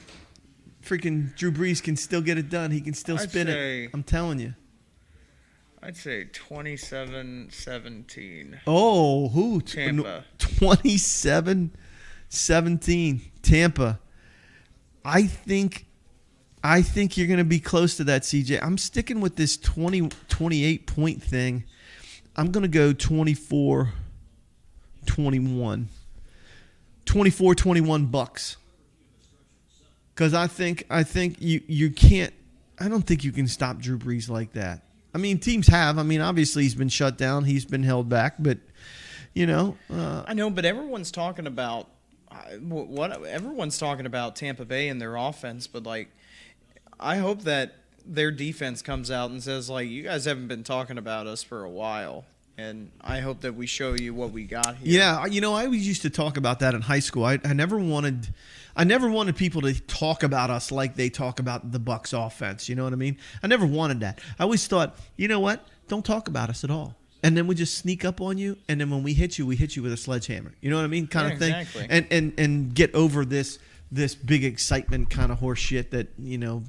Freaking Drew Brees can still get it done. He can still spin it. I'm telling you. I'd say 27-17. Oh, who? Tampa. 27-17. Tampa. I think you're going to be close to that, CJ. I'm sticking with this 28 point thing. I'm going to go 24-21. 24-21 Bucks. Because I think you can't. I don't think you can stop Drew Brees like that. I mean, teams have. I mean, obviously he's been shut down. He's been held back. But, I know, but everyone's talking about everyone's talking about Tampa Bay and their offense. But, I hope that their defense comes out and says, you guys haven't been talking about us for a while. And I hope that we show you what we got here. Yeah, I always used to talk about that in high school. I never wanted people to talk about us like they talk about the Bucs offense. You know what I mean? I never wanted that. I always thought, you know what? Don't talk about us at all. And then we just sneak up on you, and then when we hit you with a sledgehammer. You know what I mean? Kind of thing. Exactly. And get over this big excitement kind of horse shit that,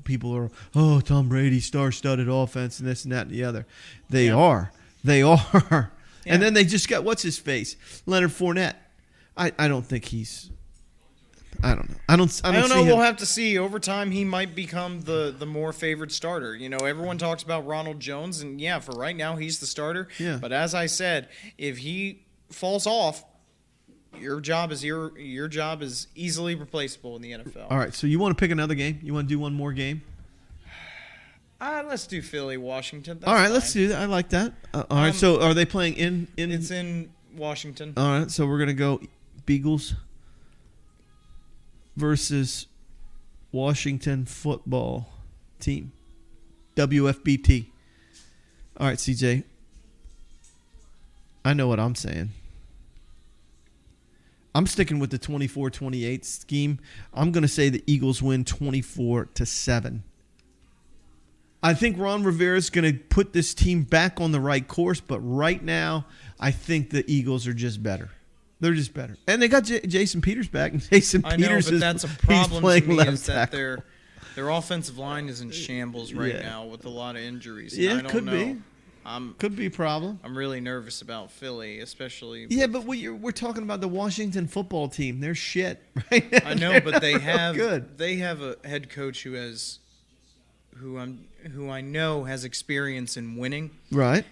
people are, oh, Tom Brady, star-studded offense, and this and that and the other. They are. Yeah. And then they just got, what's his face? Leonard Fournette. I don't think he's. I don't know. I don't know. We'll have to see. Over time, he might become the more favored starter. Everyone talks about Ronald Jones, and for right now, he's the starter. Yeah. But as I said, if he falls off, your job is easily replaceable in the NFL. All right. So you want to pick another game? You want to do one more game? Let's do Philly, Washington. That's all right, fine. let's do that. I like that. All right. So are they playing in? It's in Washington. All right. So we're gonna go Beagles versus Washington football team, WFBT. All right, CJ. I know what I'm saying. I'm sticking with the 24-28 scheme. I'm going to say the Eagles win 24-7. I think Ron Rivera is going to put this team back on the right course, but right now, I think the Eagles are just better. They're just better, and they got Jason Peters back. And Jason Peters but that's a problem to me is that tackle. their offensive line is in shambles right now with a lot of injuries. Yeah, I don't could know. be. Could be a problem. I'm really nervous about Philly, especially. Yeah, but we're talking about the Washington football team. They're shit, right? I know, but they have good. They have a head coach who I know has experience in winning, right?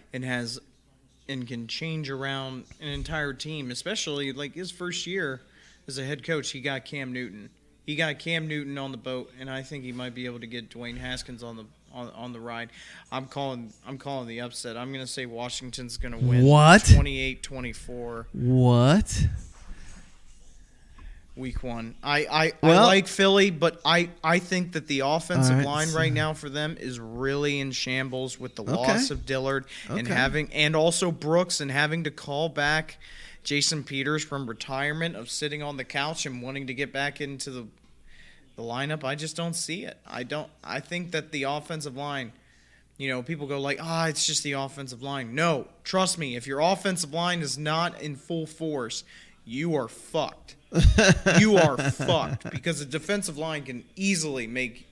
And can change around an entire team, especially his first year as a head coach. He got Cam Newton. He got Cam Newton on the boat, and I think he might be able to get Dwayne Haskins on the ride. I'm calling the upset. I'm going to say Washington's going to win. What? 28-24. What? Week 1. I like Philly, but I think that the offensive line right now for them is really in shambles with the loss of Dillard and also Brooks and having to call back Jason Peters from retirement of sitting on the couch and wanting to get back into the lineup. I just don't see it. I think that the offensive line, people go it's just the offensive line. No, trust me, if your offensive line is not in full force, you are fucked. You are fucked because the defensive line can easily make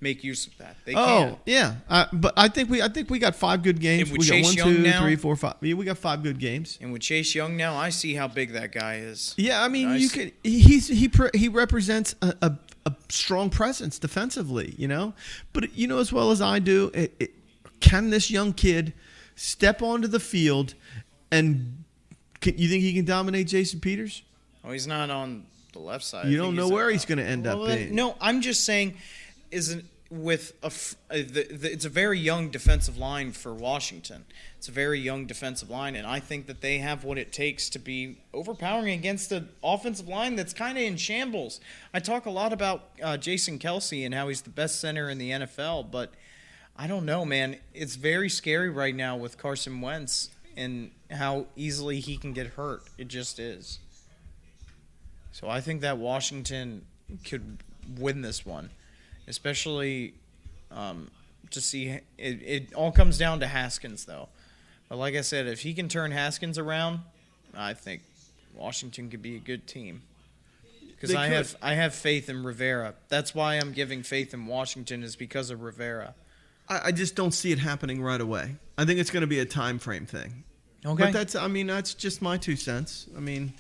use of that. They can. Oh yeah, but I think we got 5 good games. And with We got Chase 1, Young 2, now- 3, 4, 5. Yeah, we got 5 good games. And with Chase Young now, I see how big that guy is. Yeah, I mean, Nice. he represents a strong presence defensively, But as well as I do, can this young kid step onto the field and you think he can dominate Jason Peters? Oh, he's not on the left side. You don't know where he's going to end up being. No, I'm just saying, with it's a very young defensive line for Washington. It's a very young defensive line, and I think that they have what it takes to be overpowering against an offensive line that's kind of in shambles. I talk a lot about Jason Kelce and how he's the best center in the NFL, but I don't know, man. It's very scary right now with Carson Wentz and how easily he can get hurt. It just is. So I think that Washington could win this one, especially to see it all comes down to Haskins, though. But like I said, if he can turn Haskins around, I think Washington could be a good team. Because I have faith in Rivera. That's why I'm giving faith in Washington, is because of Rivera. I just don't see it happening right away. I think it's going to be a time frame thing. Okay. But that's just my 2 cents. I mean,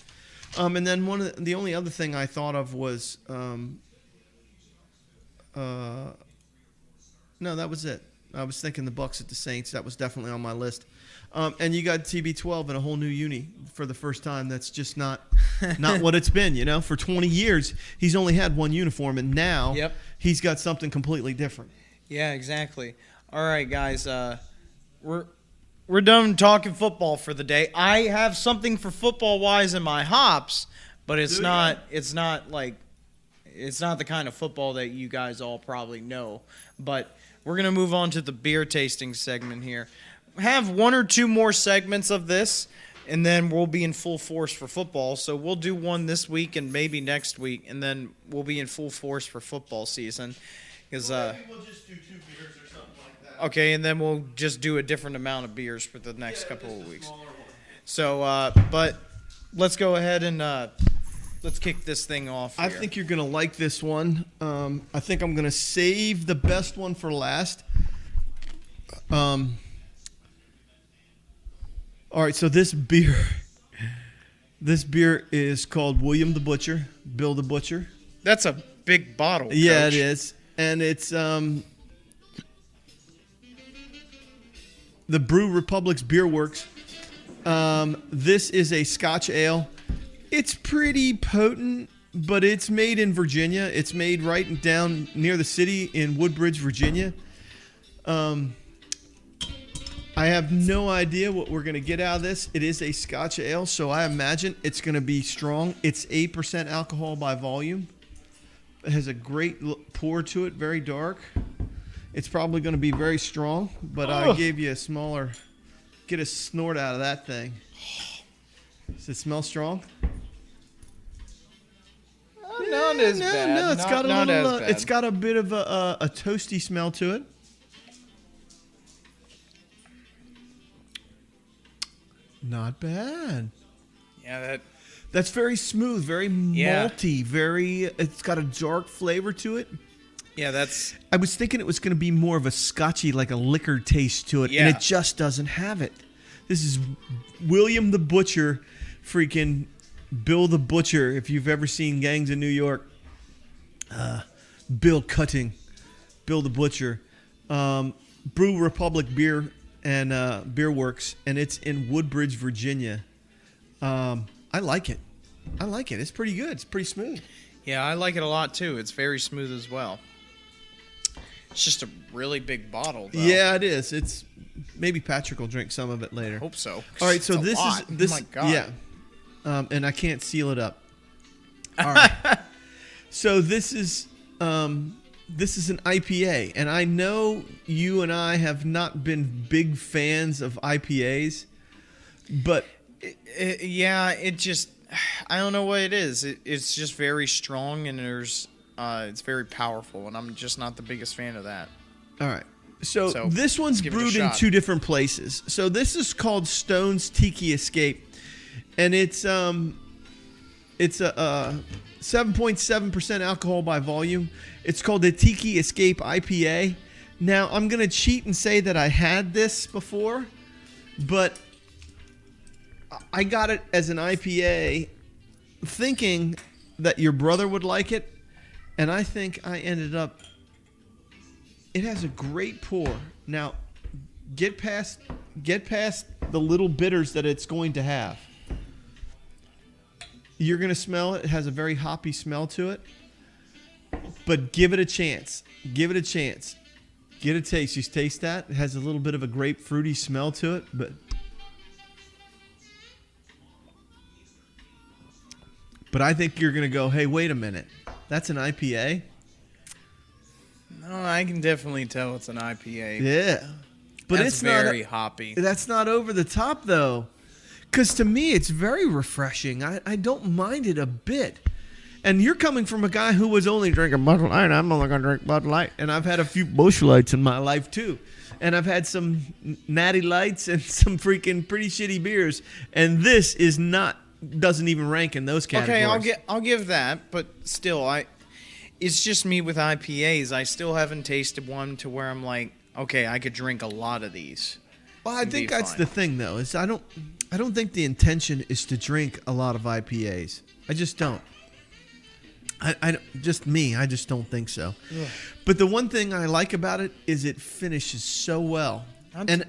and then the only other thing I thought of was, no, that was it. I was thinking the Bucks at the Saints. That was definitely on my list. And you got TB12 in a whole new uni for the first time. That's just not what it's been. You know, for 20 years he's only had one uniform, and now he's got something completely different. Yeah, exactly. All right, guys. We're done talking football for the day. I have something for football wise in my hops, but it's not the kind of football that you guys all probably know. But we're gonna move on to the beer tasting segment here. Have 1 or 2 more segments of this, and then we'll be in full force for football. So we'll do one this week and maybe next week, and then we'll be in full force for football season. Because maybe we'll just do 2 beers or something like that. Okay, and then we'll just do a different amount of beers for the next couple of weeks. So, but let's go ahead and let's kick this thing off here. I think you're gonna like this one. I think I'm gonna save the best one for last. All right, so this beer is called William the Butcher, Bill the Butcher. That's a big bottle. Yeah, Coach. it is, and it's the Brew Republic's Beer Works. This is a Scotch ale. It's pretty potent, but it's made in Virginia. It's made right down near the city in Woodbridge, Virginia. I have no idea what we're going to get out of this. It is a Scotch ale, so I imagine it's going to be strong. It's 8% alcohol by volume. It has a great pour to it, very dark. It's probably going to be very strong, but I gave you a smaller, get a snort out of that thing. Does it smell strong? Not as bad. No, it's got a not little. as bad. It's got a bit of a toasty smell to it. Not bad. Yeah, that's very smooth, very malty, very. It's got a dark flavor to it. Yeah, that's. I was thinking it was going to be more of a scotchy, like a liquor taste to it, and it just doesn't have it. This is William the Butcher, freaking Bill the Butcher. If you've ever seen Gangs of New York, Bill Cutting, Bill the Butcher, Brew Republic Beer and Beer Works, and it's in Woodbridge, Virginia. I like it. It's pretty good. It's pretty smooth. Yeah, I like it a lot too. It's very smooth as well. It's just a really big bottle, though. Yeah, it is. It's maybe Patrick will drink some of it later. I hope so. All right, so this lot. is this. Oh my God. Yeah, and I can't seal it up. All right. So this is an IPA, and I know you and I have not been big fans of IPAs, but it just, I don't know what it is. It's just very strong, and it's very powerful, and I'm just not the biggest fan of that. All right. So this one's brewed in 2 different places. So this is called Stone's Tiki Escape, and it's a 7.7% alcohol by volume. It's called the Tiki Escape IPA. Now, I'm going to cheat and say that I had this before, but I got it as an IPA thinking that your brother would like it, and I think I ended up... It has a great pour. Now, get past the little bitters that it's going to have. You're going to smell it. It has a very hoppy smell to it. But give it a chance. Give it a chance. Get a taste. You taste that? It has a little bit of a grapefruity smell to it, but I think you're going to go, hey, wait a minute. That's an IPA? No, I can definitely tell it's an IPA. Yeah. But That's it's very not hoppy. That's not over the top, though. Because to me, it's very refreshing. I don't mind it a bit. And you're coming from a guy who was only drinking Bud Light. I'm only going to drink Bud Light. And I've had a few Busch Lights in my life, too. And I've had some Natty Lights and some freaking pretty shitty beers. And this is not, doesn't even rank in those categories. Okay, I'll give that, but still, it's just me with IPAs. I still haven't tasted one to where I'm like, okay, I could drink a lot of these. Well, I think that's fine. the thing, though, is I don't think the intention is to drink a lot of IPAs. I just don't. I just don't think so. Yeah. But the one thing I like about it is it finishes so well. I think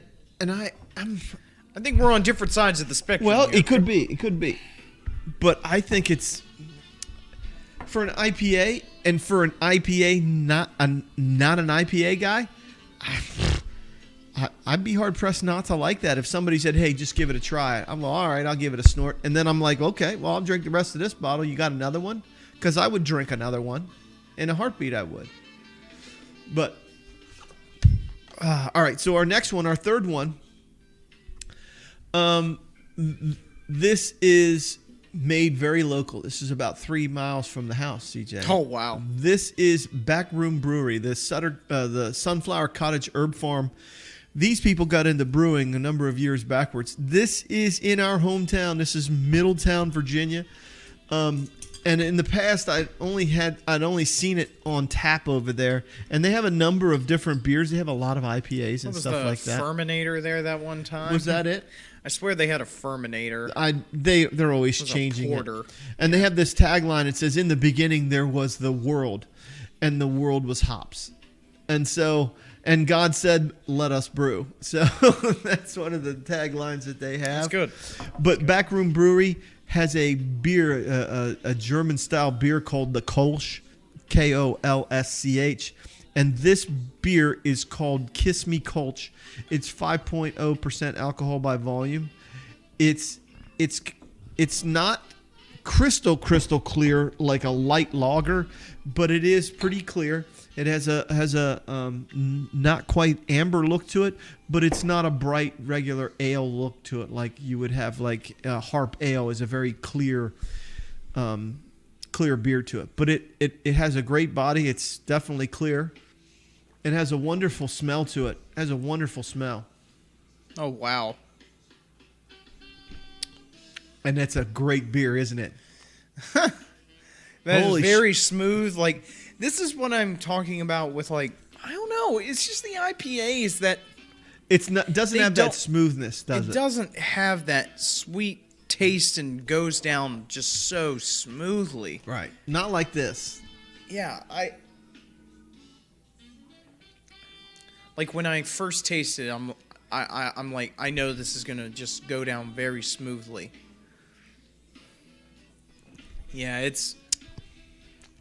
we're on different sides of the spectrum. well, here. it could be. But I think it's for an IPA and for an IPA not an IPA guy, I'd be hard pressed not to like that. If somebody said, "Hey, just give it a try," I'm like, "All right, I'll give it a snort," and then I'm like, "Okay, well, I'll drink the rest of this bottle. You got another one?" Because I would drink another one in a heartbeat. I would. But all right, so our next one, our third one. This is made very local. This is about 3 miles from the house, CJ. Oh, wow. This is Backroom Brewery, the Sunflower Cottage Herb Farm. These people got into brewing a number of years backwards. This is in our hometown. This is Middletown, Virginia. And in the past, I'd only seen it on tap over there. And they have a number of different beers. They have a lot of IPAs and stuff like that. Was the Ferminator there that one time? Was that it? I swear they had a Ferminator. They're always changing it. And they have this tagline. It says, "In the beginning there was the world, and the world was hops." And God said, "Let us brew." So that's one of the taglines that they have. That's good. But Backroom Brewery has a beer, a German-style beer called the Kolsch, Kolsch. And this beer is called Kiss Me Kolsch. It's 5.0% alcohol by volume. It's not crystal clear like a light lager, but it is pretty clear. It has a not quite amber look to it, but it's not a bright regular ale look to it like you would have. Like Harp Ale is a very clear beer to it, but it has a great body. It's definitely clear. It has a wonderful smell to it. It has a wonderful smell. Oh, wow. And that's a great beer, isn't it? That Holy is very smooth. Like, this is what I'm talking about with, like, I don't know. It's just the IPAs that doesn't have that smoothness, does it? It doesn't have that sweet taste and goes down just so smoothly. Right. Not like this. Yeah, like when I first tasted it, I'm like, I know this is gonna just go down very smoothly. Yeah, it's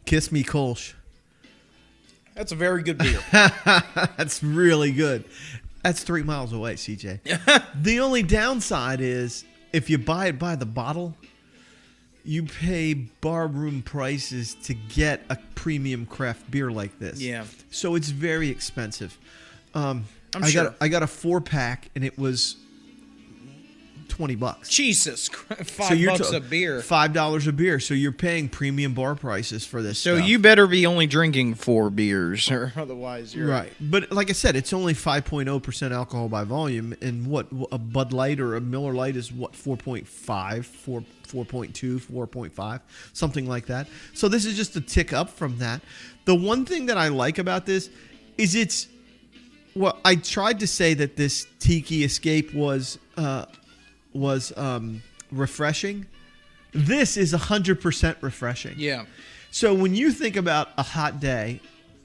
Kiss Me Kolsch. That's a very good beer. That's really good. That's 3 miles away, CJ. The only downside is if you buy it by the bottle, you pay barroom prices to get a premium craft beer like this. Yeah. So it's very expensive. I sure. got a 4-pack and it was $20. Jesus Christ, $5 a beer. $5 a beer. So you're paying premium bar prices for this So stuff. you better be only drinking 4 beers, or otherwise you're right. But like I said, it's only 5.0% alcohol by volume, and what a Bud Light or a Miller Lite is 4.5, 4.2, 4.5, something like that. So this is just a tick up from that. The one thing that I like about this is I tried to say that this Tiki Escape was refreshing. This is 100% refreshing. Yeah. So when you think about a hot day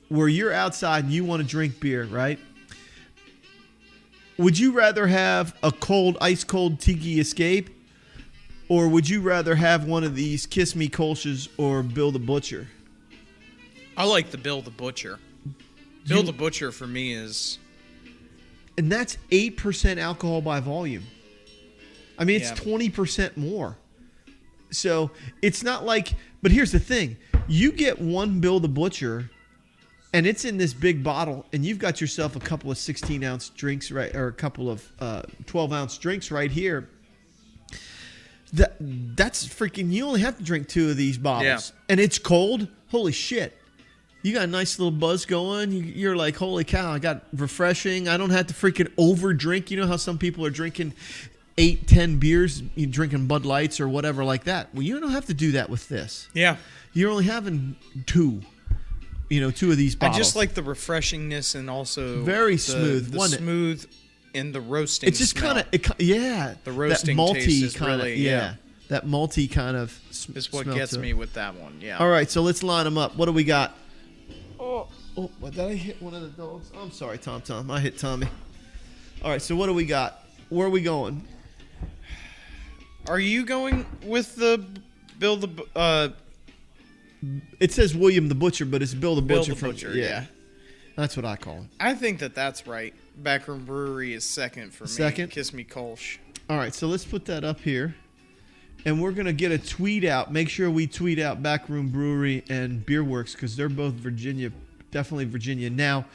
where you're outside and you want to drink beer, right? Would you rather have a ice cold Tiki Escape, or would you rather have one of these Kiss Me Kolsch's or Bill the Butcher? I like the Bill the Butcher. Bill the Butcher for me is... And that's 8% alcohol by volume. I mean, it's 20% more. So it's not like... But here's the thing. You get one Bill the Butcher, and it's in this big bottle, and you've got yourself a couple of 16-ounce drinks, right, or a couple of 12-ounce drinks right here. That's freaking... You only have to drink 2 of these bottles. Yeah. And it's cold. Holy shit. You got a nice little buzz going. You're like, holy cow, I got refreshing. I don't have to freaking over drink. You know how some people are drinking 8, 10 beers, you're drinking Bud Lights or whatever like that. Well, you don't have to do that with this. Yeah. You're only having 2. 2 of these bottles. I just like the refreshingness and also very smooth. The smooth and the roasting. It's just kind of the roasting that malty taste is kinda, really that malty kind of is what gets me with that one. Yeah. All right, so let's line them up. What do we got? Oh, did I hit one of the dogs? I'm sorry, Tom. I hit Tommy. All right, so what do we got? Where are we going? Are you going with the Bill the... It says William the Butcher, but it's Bill the Butcher. Bill the Butcher, yeah. That's what I call him. I think that's right. Backroom Brewery is second for me. Second? Kiss Me Kolsch. All right, so let's put that up here. And we're going to get a tweet out. Make sure we tweet out Backroom Brewery and Beer Works because they're both Virginia, definitely Virginia. Now,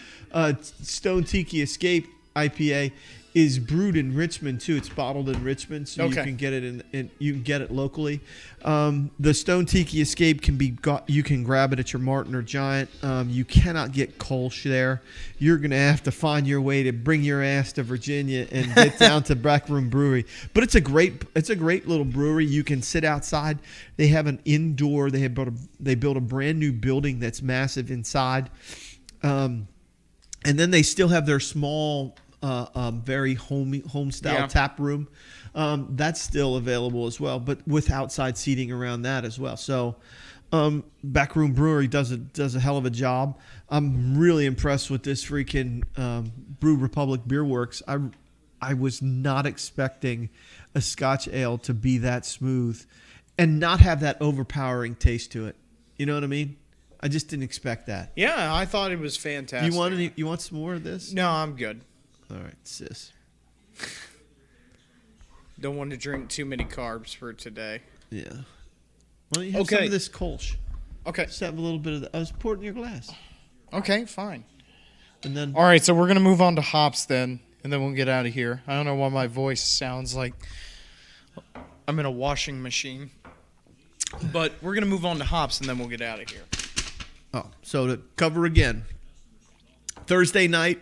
Stone Tiki Escape IPA is brewed in Richmond too. It's bottled in Richmond, so you can get it you can get it locally. The Stone Tiki Escape can be got. You can grab it at your Martin or Giant. You cannot get Kolsch there. You're gonna have to find your way to bring your ass to Virginia and get down to Backroom Brewery. But it's a great little brewery. You can sit outside. They have an indoor. They built a brand new building that's massive inside, and then they still have their small. Very home style tap room. That's still available as well, but with outside seating around that as well. So Backroom Brewery does a hell of a job. I'm really impressed with this freaking Brew Republic Beer Works. I was not expecting a Scotch ale to be that smooth and not have that overpowering taste to it. You know what I mean? I just didn't expect that. Yeah, I thought it was fantastic. You want some more of this? No, I'm good. All right, sis. Don't want to drink too many carbs for today. Yeah. Why don't you have some of this Kolsch? Okay. Just have a little bit of that. I was poured in your glass. Okay, fine. And then. All right, so we're going to move on to hops then, and then we'll get out of here. I don't know why my voice sounds like I'm in a washing machine. But we're going to move on to hops, and then we'll get out of here. Oh, so to cover again. Thursday night.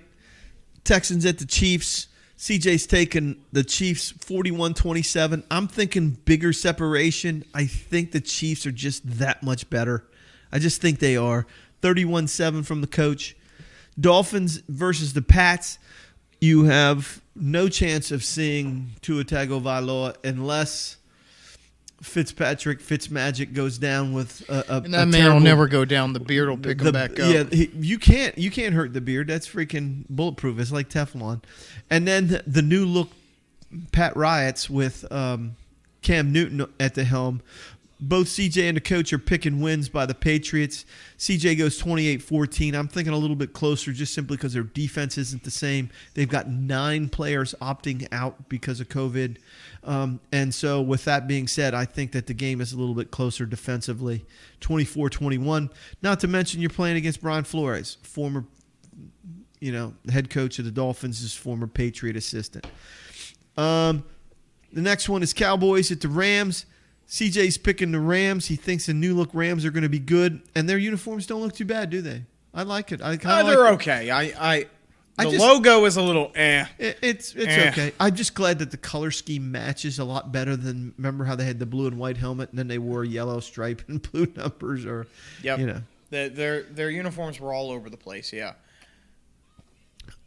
Texans at the Chiefs. CJ's taking the Chiefs 41-27. I'm thinking bigger separation. I think the Chiefs are just that much better. I just think they are. 31-7 from the coach. Dolphins versus the Pats. You have no chance of seeing Tua Tagovailoa unless Fitzmagic goes down with and that man will never go down. The beard will pick him back up. Yeah, you can't hurt the beard. That's freaking bulletproof. It's like Teflon. And then the new look Pat Riots with Cam Newton at the helm. Both CJ and the coach are picking wins by the Patriots. CJ goes 28-14. I'm thinking a little bit closer just simply because their defense isn't the same. They've got 9 players opting out because of COVID. And so with that being said, I think that the game is a little bit closer defensively. 24-21. Not to mention you're playing against Brian Flores, former, head coach of the Dolphins, his former Patriot assistant. The next one is Cowboys at the Rams. CJ's picking the Rams. He thinks the new look Rams are going to be good, and their uniforms don't look too bad, do they? I like it. They're okay. The logo is a little It's okay. I'm just glad that the color scheme matches a lot better than remember how they had the blue and white helmet and then they wore yellow stripe and blue numbers or Their uniforms were all over the place. Yeah.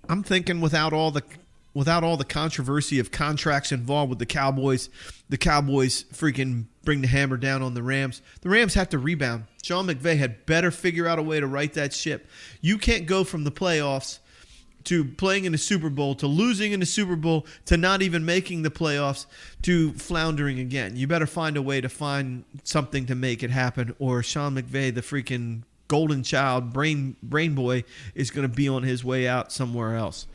I'm thinking without all the controversy of contracts involved with the Cowboys freaking bring the hammer down on the Rams. The Rams have to rebound. Sean McVay had better figure out a way to right that ship. You can't go from the playoffs to playing in the Super Bowl to losing in the Super Bowl to not even making the playoffs to floundering again. You better find a way to find something to make it happen or Sean McVay, the freaking golden child, brain boy, is going to be on his way out somewhere else.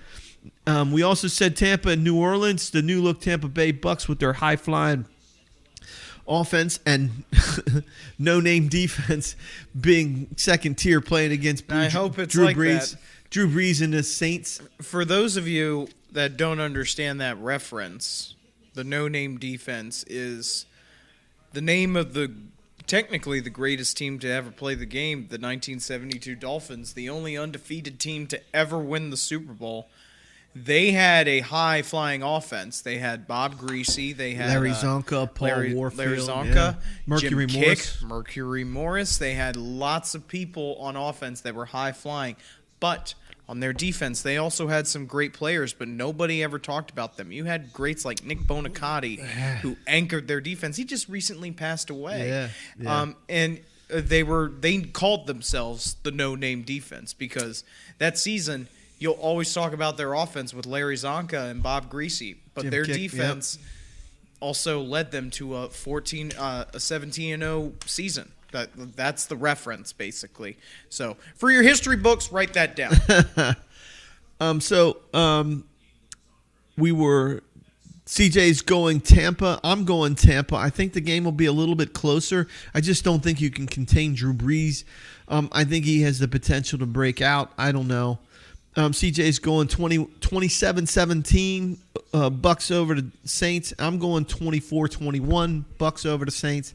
We also said Tampa and New Orleans, the new look Tampa Bay Bucks with their high flying offense and no-name defense being second tier playing against I hope it's Drew like Brees. that. Drew Brees and the Saints. For those of you that don't understand that reference, the no-name defense is the name of technically the greatest team to ever play the game, the 1972 Dolphins, the only undefeated team to ever win the Super Bowl. They had a high-flying offense. They had Bob Greasy. They had Larry Zonka, Paul Warfield. Larry Zonka, Mercury Jim Morris. Kick, Mercury Morris. They had lots of people on offense that were high-flying. But on their defense, they also had some great players, but nobody ever talked about them. You had greats like Nick Bonacati, who anchored their defense. He just recently passed away. Yeah. And they called themselves the no-name defense because that season – you'll always talk about their offense with Larry Zonka and Bob Greasy, but Jim their Kick, defense also led them to a 17-0 season. That's the reference, basically. So for your history books, write that down. CJ's going Tampa. I'm going Tampa. I think the game will be a little bit closer. I just don't think you can contain Drew Brees. I think he has the potential to break out. I don't know. CJ's going 27-17, Bucks over to Saints. I'm going 24-21, Bucks over to Saints.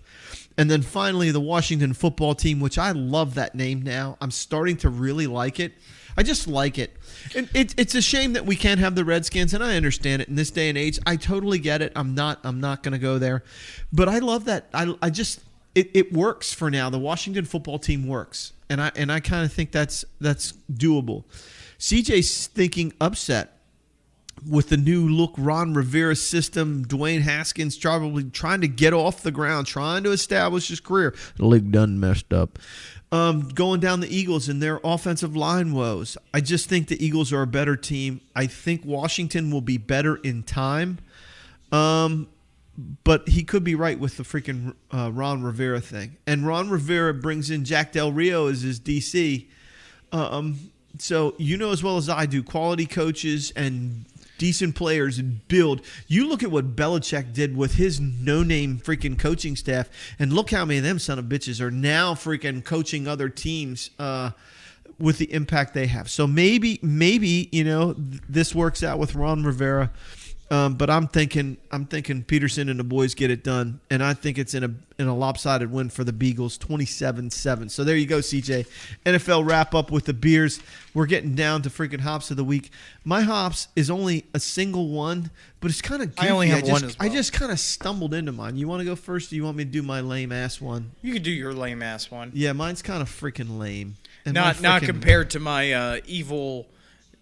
And then finally, the Washington football team, which I love that name now. I'm starting to really like it. I just like it. And it's a shame that we can't have the Redskins, and I understand it in this day and age. I totally get it. I'm not going to go there. But I love that. It works for now. The Washington football team works. And I kind of think that's doable. CJ's thinking upset with the new look Ron Rivera system. Dwayne Haskins probably trying to get off the ground, trying to establish his career. The league done messed up. Going down the Eagles and their offensive line woes. I just think the Eagles are a better team. I think Washington will be better in time. But he could be right with the freaking Ron Rivera thing. And Ron Rivera brings in Jack Del Rio as his DC. So you know as well as I do, quality coaches and decent players build. You look at what Belichick did with his no-name freaking coaching staff, and look how many of them son of bitches are now freaking coaching other teams with the impact they have. So maybe this works out with Ron Rivera. But I'm thinking Peterson and the boys get it done, and I think it's in a lopsided win for the Beagles, 27-7. So there you go, CJ. NFL wrap up with the beers. We're getting down to freaking hops of the week. My hops is only a single one, but it's kind of goofy. I only have one as well. I just kind of stumbled into mine. You want to go first, or you want me to do my lame ass one? You could do your lame ass one. Yeah, mine's kind of freaking lame. And not compared to my evil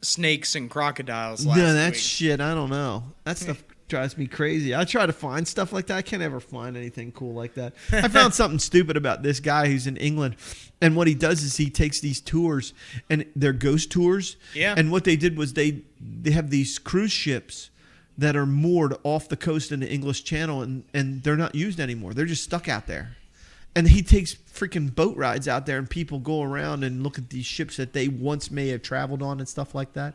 snakes and crocodiles last that week. shit, I don't know. That stuff drives me crazy. I try to find stuff like that. I can't ever find anything cool like that. I found something stupid about this guy who's in England, and what he does is he takes these tours, and they're ghost tours. Yeah. And what they did was they have these cruise ships that are moored off the coast in the English Channel, and they're not used anymore. They're just stuck out there. And he takes freaking boat rides out there, and people go around and look at these ships that they once may have traveled on and stuff like that.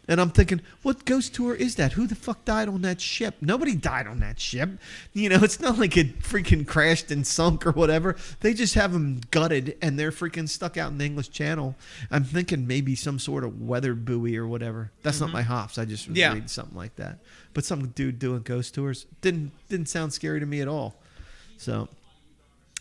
And I'm thinking, what ghost tour is that? Who the fuck died on that ship? Nobody died on that ship. It's not like it freaking crashed and sunk or whatever. They just have them gutted, and they're freaking stuck out in the English Channel. I'm thinking maybe some sort of weather buoy or whatever. That's not my hops. I just was reading something like that. But some dude doing ghost tours didn't sound scary to me at all. So...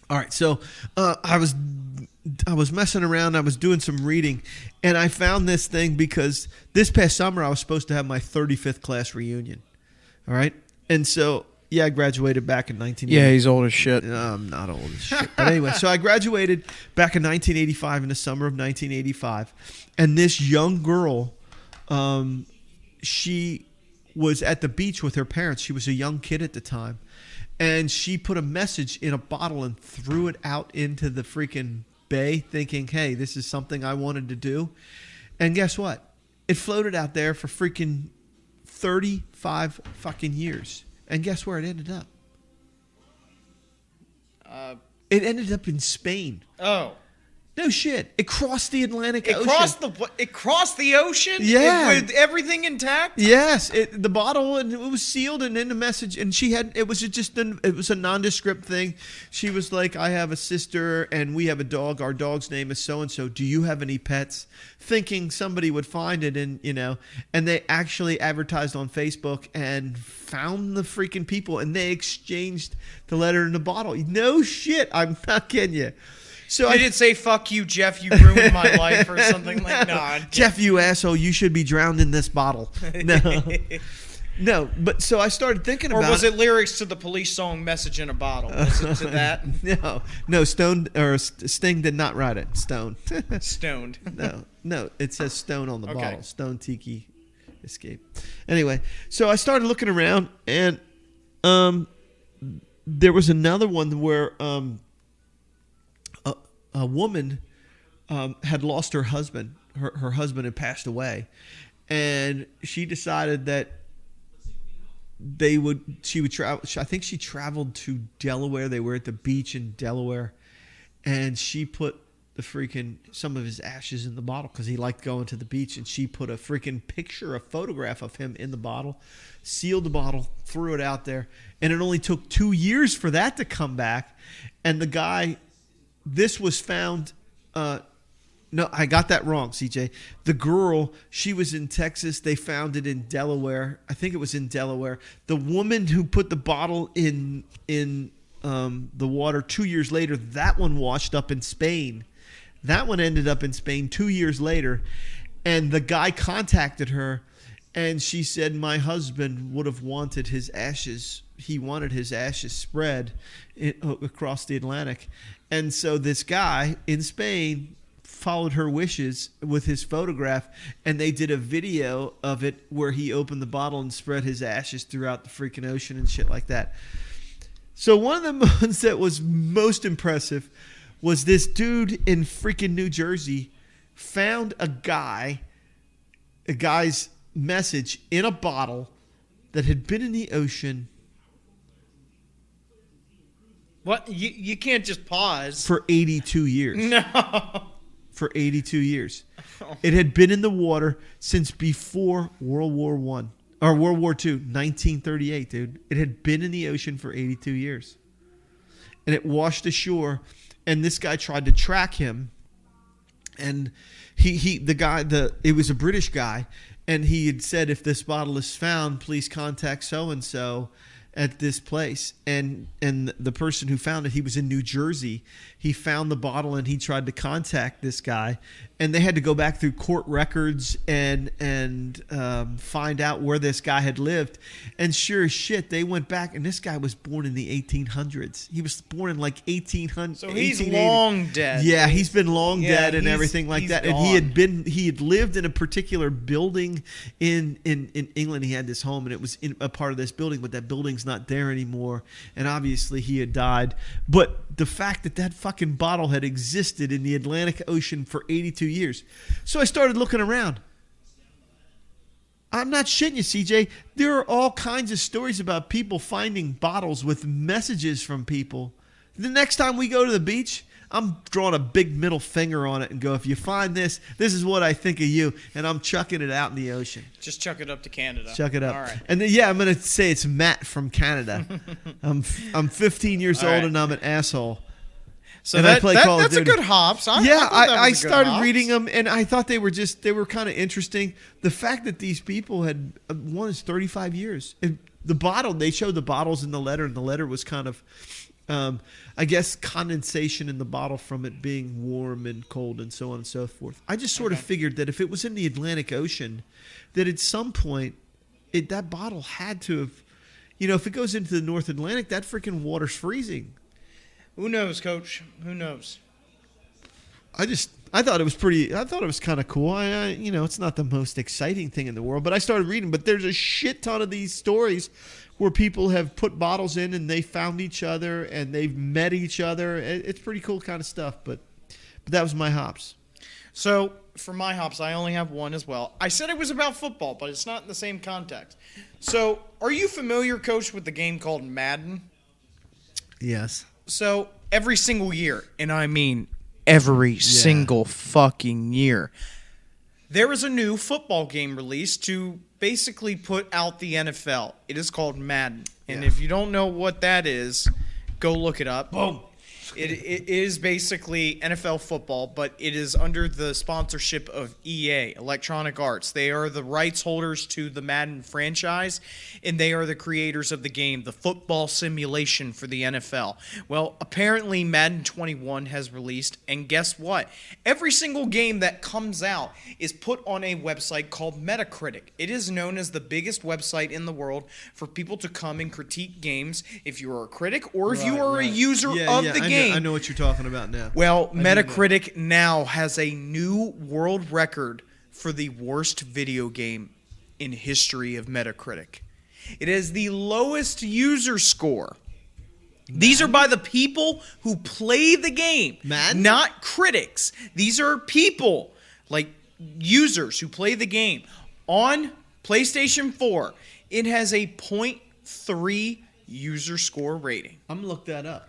All right, so I was messing around. I was doing some reading, and I found this thing because this past summer I was supposed to have my 35th class reunion. All right, and so I graduated back in 1980. Yeah, he's old as shit. I'm not old as shit, but anyway, so I graduated back in 1985 in the summer of 1985, and this young girl, she was at the beach with her parents. She was a young kid at the time. And she put a message in a bottle and threw it out into the freaking bay thinking, hey, this is something I wanted to do. And guess what? It floated out there for freaking 35 fucking years. And guess where it ended up? It ended up in Spain. Oh. No shit. It crossed the Atlantic Ocean. It crossed the ocean. Yeah. With everything intact. Yes, the bottle, and it was sealed, and in the message, and it was a nondescript thing. She was like, "I have a sister, and we have a dog. Our dog's name is so and so. Do you have any pets?" Thinking somebody would find it, and and they actually advertised on Facebook and found the freaking people, and they exchanged the letter in the bottle. No shit, I'm not kidding you. So Did it say "fuck you, Jeff"? You ruined my life, or something like that? Jeff, you asshole! You should be drowned in this bottle. No, no. But so I started thinking or about. Or was it lyrics to the Police song "Message in a Bottle"? Was it to that? No. Stone or Sting did not write it. Stone. Stoned. No. It says Stone on the Okay. bottle. Stone Tiki Escape. Anyway, so I started looking around, and there was another one where a woman had lost her husband. Her husband had passed away, and she decided that she would travel. I think she traveled to Delaware. They were at the beach in Delaware, and she put some of his ashes in the bottle because he liked going to the beach, and she put a photograph of him in the bottle, sealed the bottle, threw it out there, and it only took 2 years for that to come back, and the guy. This was found. No, I got that wrong, CJ. The girl, she was in Texas. They found it in Delaware. I think it was in Delaware. The woman who put the bottle in the water 2 years later, that one washed up in Spain. That one ended up in Spain 2 years later. And the guy contacted her, and she said, "My husband would have wanted his ashes. He wanted his ashes spread across the Atlantic." And so this guy in Spain followed her wishes with his photograph, and they did a video of it where he opened the bottle and spread his ashes throughout the freaking ocean and shit like that. So one of the ones that was most impressive was this dude in freaking New Jersey found a guy's message in a bottle that had been in the ocean What? You can't just pause. for 82 years. No. For 82 years. It had been in the water since before World War I. Or World War II, 1938, dude. It had been in the ocean for 82 years. And it washed ashore, and this guy tried to track him. And it was a British guy, and he had said, "If this bottle is found, please contact so-and-so at this place." And the person who found it, he was in New Jersey. He found the bottle, and he tried to contact this guy, and they had to go back through court records and find out where this guy had lived. And sure as shit, they went back, and this guy was born in the 1800s. He was born in like 1800. So he's long dead. Yeah, he's been long dead and he's- everything like he's that. gone. And he had lived in a particular building in England. He had this home, and it was in a part of this building, but that building's not there anymore. And obviously he had died. But the fact that fucking bottle had existed in the Atlantic Ocean for 82 years. So I started looking around. I'm not shitting you, CJ. There are all kinds of stories about people finding bottles with messages from people. The next time we go to the beach, I'm drawing a big middle finger on it and go, "If you find this, this is what I think of you," and I'm chucking it out in the ocean. Just chuck it up to Canada. Chuck it up. All right. And then, I'm going to say it's Matt from Canada. I'm 15 years All old, right. and I'm an asshole. So And I play Call of that's a Duty. good hops. I Yeah, thought that was I a good started hops. reading them, and I thought they were kind of interesting. The fact that these people had, one is 35 years. And the bottle, they showed the bottles in the letter, and the letter was kind of, I guess, condensation in the bottle from it being warm and cold and so on and so forth. I just sort of figured that if it was in the Atlantic Ocean, that at some point, that bottle had to have, if it goes into the North Atlantic, that freaking water's freezing. Who knows, Coach? Who knows? I thought it was kind of cool. It's not the most exciting thing in the world, but I started reading. But there's a shit ton of these stories where people have put bottles in and they found each other and they've met each other. It's pretty cool kind of stuff. But that was my hops. So for my hops, I only have one as well. I said it was about football, but it's not in the same context. So are you familiar, Coach, with the game called Madden? Yes. So every single year, and I mean every single fucking year. There is a new football game released to basically put out the NFL. It is called Madden. And if you don't know what that is, go look it up. Boom. It is basically NFL football, but it is under the sponsorship of EA, Electronic Arts. They are the rights holders to the Madden franchise, and they are the creators of the game, the football simulation for the NFL. Well, apparently Madden 21 has released, and guess what? Every single game that comes out is put on a website called Metacritic. It is known as the biggest website in the world for people to come and critique games if you are a critic or if you are a user of the game. I know what you're talking about now. Well, Metacritic now has a new world record for the worst video game in history of Metacritic. It is the lowest user score. These are by the people who play the game, not critics. These are people, like users who play the game. On PlayStation 4, it has a 0.3 user score rating. I'm going to look that up.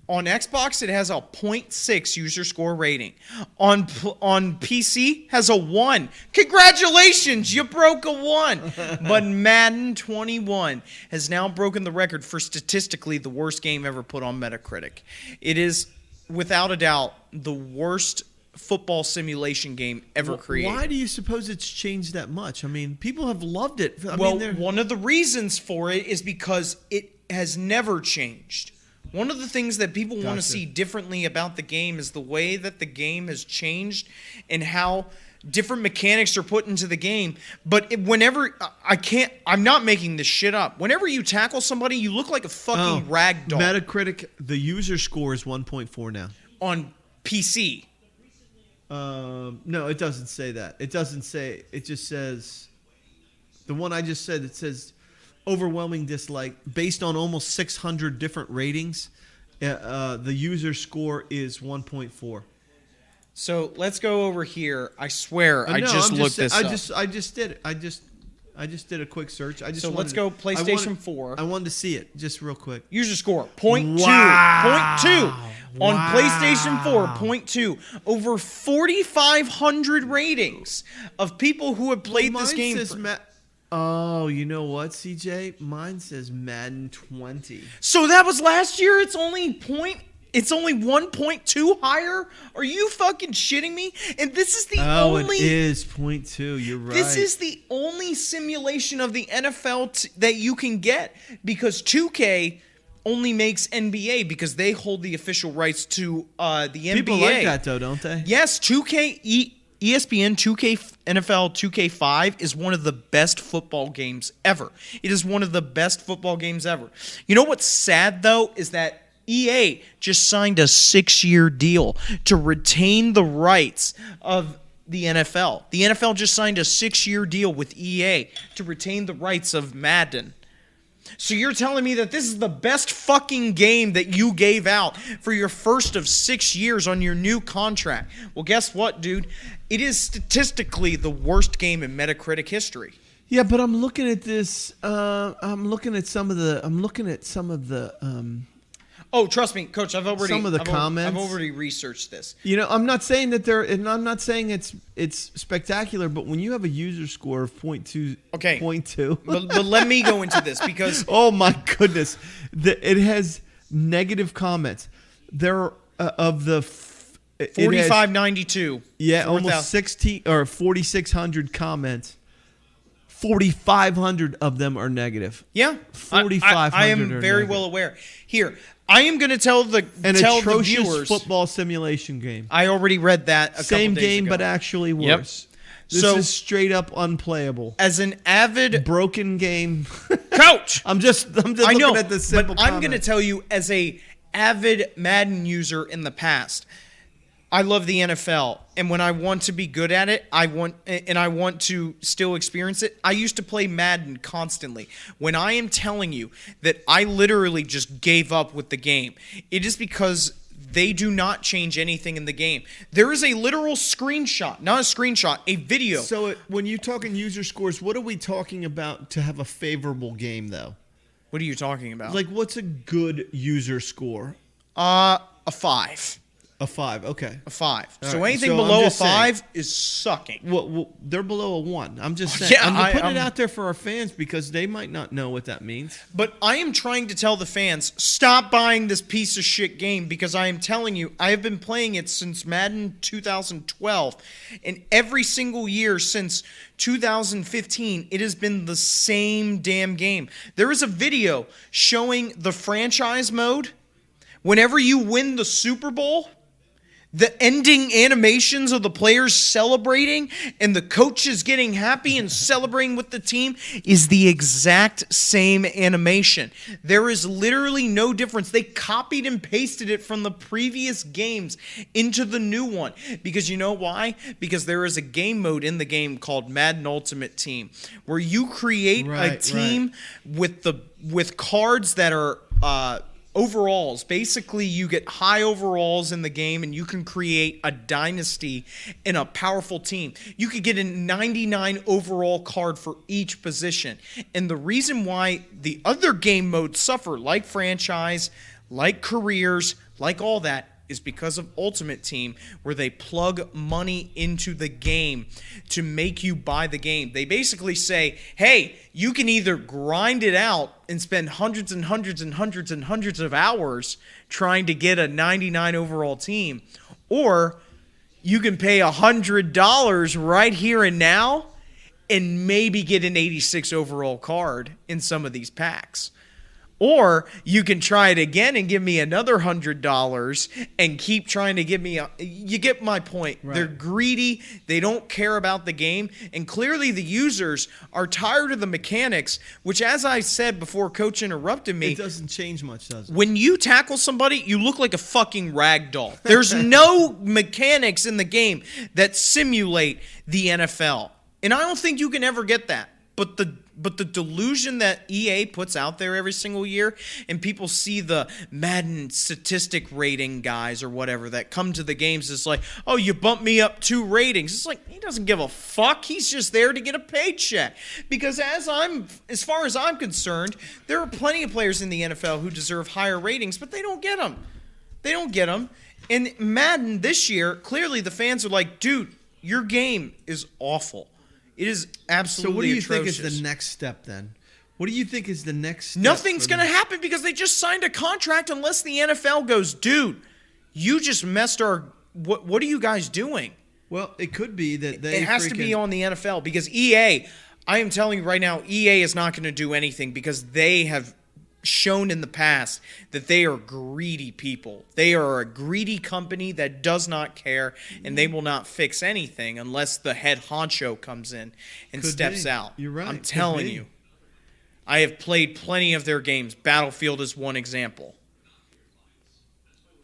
On Xbox, it has a 0.6 user score rating. On PC, has a 1. Congratulations, you broke a 1. But Madden 21 has now broken the record for statistically the worst game ever put on Metacritic. It is, without a doubt, the worst football simulation game ever created. Why do you suppose it's changed that much? I mean, people have loved it. One of the reasons for it is because it has never changed. One of the things that people want to see differently about the game is the way that the game has changed and how different mechanics are put into the game. But I'm not making this shit up. Whenever you tackle somebody, you look like a fucking rag doll. Metacritic, the user score is 1.4 now. On PC. No, it doesn't say that. It doesn't say, it just says, the one I just said, it says overwhelming dislike based on almost 600 different ratings. The user score is 1.4. So let's go over here. I swear, I just looked this up. I just did it. I just did a quick search. Let's go PlayStation 4. I wanted to see it just real quick. User score 0.2. 0.2 on PlayStation 4. 0.2. Over 4,500 ratings of people who have played this game. Oh, you know what, CJ? Mine says Madden 20. So that was last year? It's only 1.2 higher? Are you fucking shitting me? And this is the only... it is 0.2. You're right. This is the only simulation of the NFL that you can get because 2K only makes NBA because they hold the official rights to the NBA. People like that, though, don't they? Yes, 2K... ESPN 2K NFL 2K5 is one of the best football games ever. It is one of the best football games ever. You know what's sad, though, is that EA just signed a 6-year deal to retain the rights of the NFL. The NFL just signed a 6-year deal with EA to retain the rights of Madden. So you're telling me that this is the best fucking game that you gave out for your first of 6 years on your new contract. Well, guess what, dude? It is statistically the worst game in Metacritic history. Yeah, but I'm looking at this. I'm looking at some of the. Oh, trust me, Coach. I've already comments. I've already researched this. You know, I'm not saying that I'm not saying it's spectacular, but when you have a user score of 0.2, okay, 0.2. but let me go into this because oh my goodness, it has negative comments. There of the 4592. Yeah, 4, almost 16 or 4,600 comments. 4,500 of them are negative. Yeah, 4,500. I am very well aware. Here, I am going to tell the viewers football simulation game. I already read that. Same couple days game, ago. but actually worse. Yep. This is straight up unplayable. As an avid broken game, Coach. I'm just looking at the simple. But I'm going to tell you, as a avid Madden user in the past, I love the NFL, and when I want to be good at it, I want to still experience it. I used to play Madden constantly. When I am telling you that I literally just gave up with the game, it is because they do not change anything in the game. There is a literal screenshot, not a screenshot, a video. So when you're talking user scores, what are we talking about to have a favorable game, though? What are you talking about? Like, what's a good user score? A 5. A 5. Okay. A 5. All So right, anything so I'm below a just saying. 5 is sucking. Well, they're below a 1. I'm just saying. Yeah, I'm gonna put I'm- it out there for our fans because they might not know what that means. But I am trying to tell the fans, stop buying this piece of shit game because I am telling you, I have been playing it since Madden 2012. And every single year since 2015, it has been the same damn game. There is a video showing the franchise mode. Whenever you win the Super Bowl, the ending animations of the players celebrating and the coaches getting happy and celebrating with the team is the exact same animation. There is literally no difference. They copied and pasted it from the previous games into the new one. Because you know why? Because there is a game mode in the game called Madden Ultimate Team where you create a team with cards that are overalls. Basically, you get high overalls in the game and you can create a dynasty in a powerful team. You could get a 99 overall card for each position. And the reason why the other game modes suffer, like franchise, like careers, like all that, is because of Ultimate Team, where they plug money into the game to make you buy the game. They basically say, hey, you can either grind it out and spend hundreds and hundreds and hundreds and hundreds of hours trying to get a 99 overall team, or you can pay $100 right here and now and maybe get an 86 overall card in some of these packs. Or you can try it again and give me another $100 and keep trying to give me you get my point. Right. They're greedy. They don't care about the game. And clearly the users are tired of the mechanics, which, as I said before Coach interrupted me. It doesn't change much, does it? When you tackle somebody, you look like a fucking rag doll. There's no mechanics in the game that simulate the NFL. And I don't think you can ever get that. But the delusion that EA puts out there every single year, and people see the Madden statistic rating guys or whatever that come to the games, is like, oh, you bumped me up 2 ratings. It's like, he doesn't give a fuck. He's just there to get a paycheck. Because as far as I'm concerned, there are plenty of players in the NFL who deserve higher ratings, but they don't get them. They don't get them. And Madden this year, clearly the fans are like, dude, your game is awful. It is absolutely So what do you atrocious. think is the next step then? What do you think is the next step? Nothing's going to happen because they just signed a contract unless the NFL goes, dude, you just messed our – what are you guys doing? Well, it could be that they It has to be on the NFL because EA – I am telling you right now, EA is not going to do anything because they have shown in the past that they are greedy people. They are a greedy company that does not care, and they will not fix anything unless the head honcho comes in and steps out. You're right. I'm telling you. I have played plenty of their games. Battlefield is one example.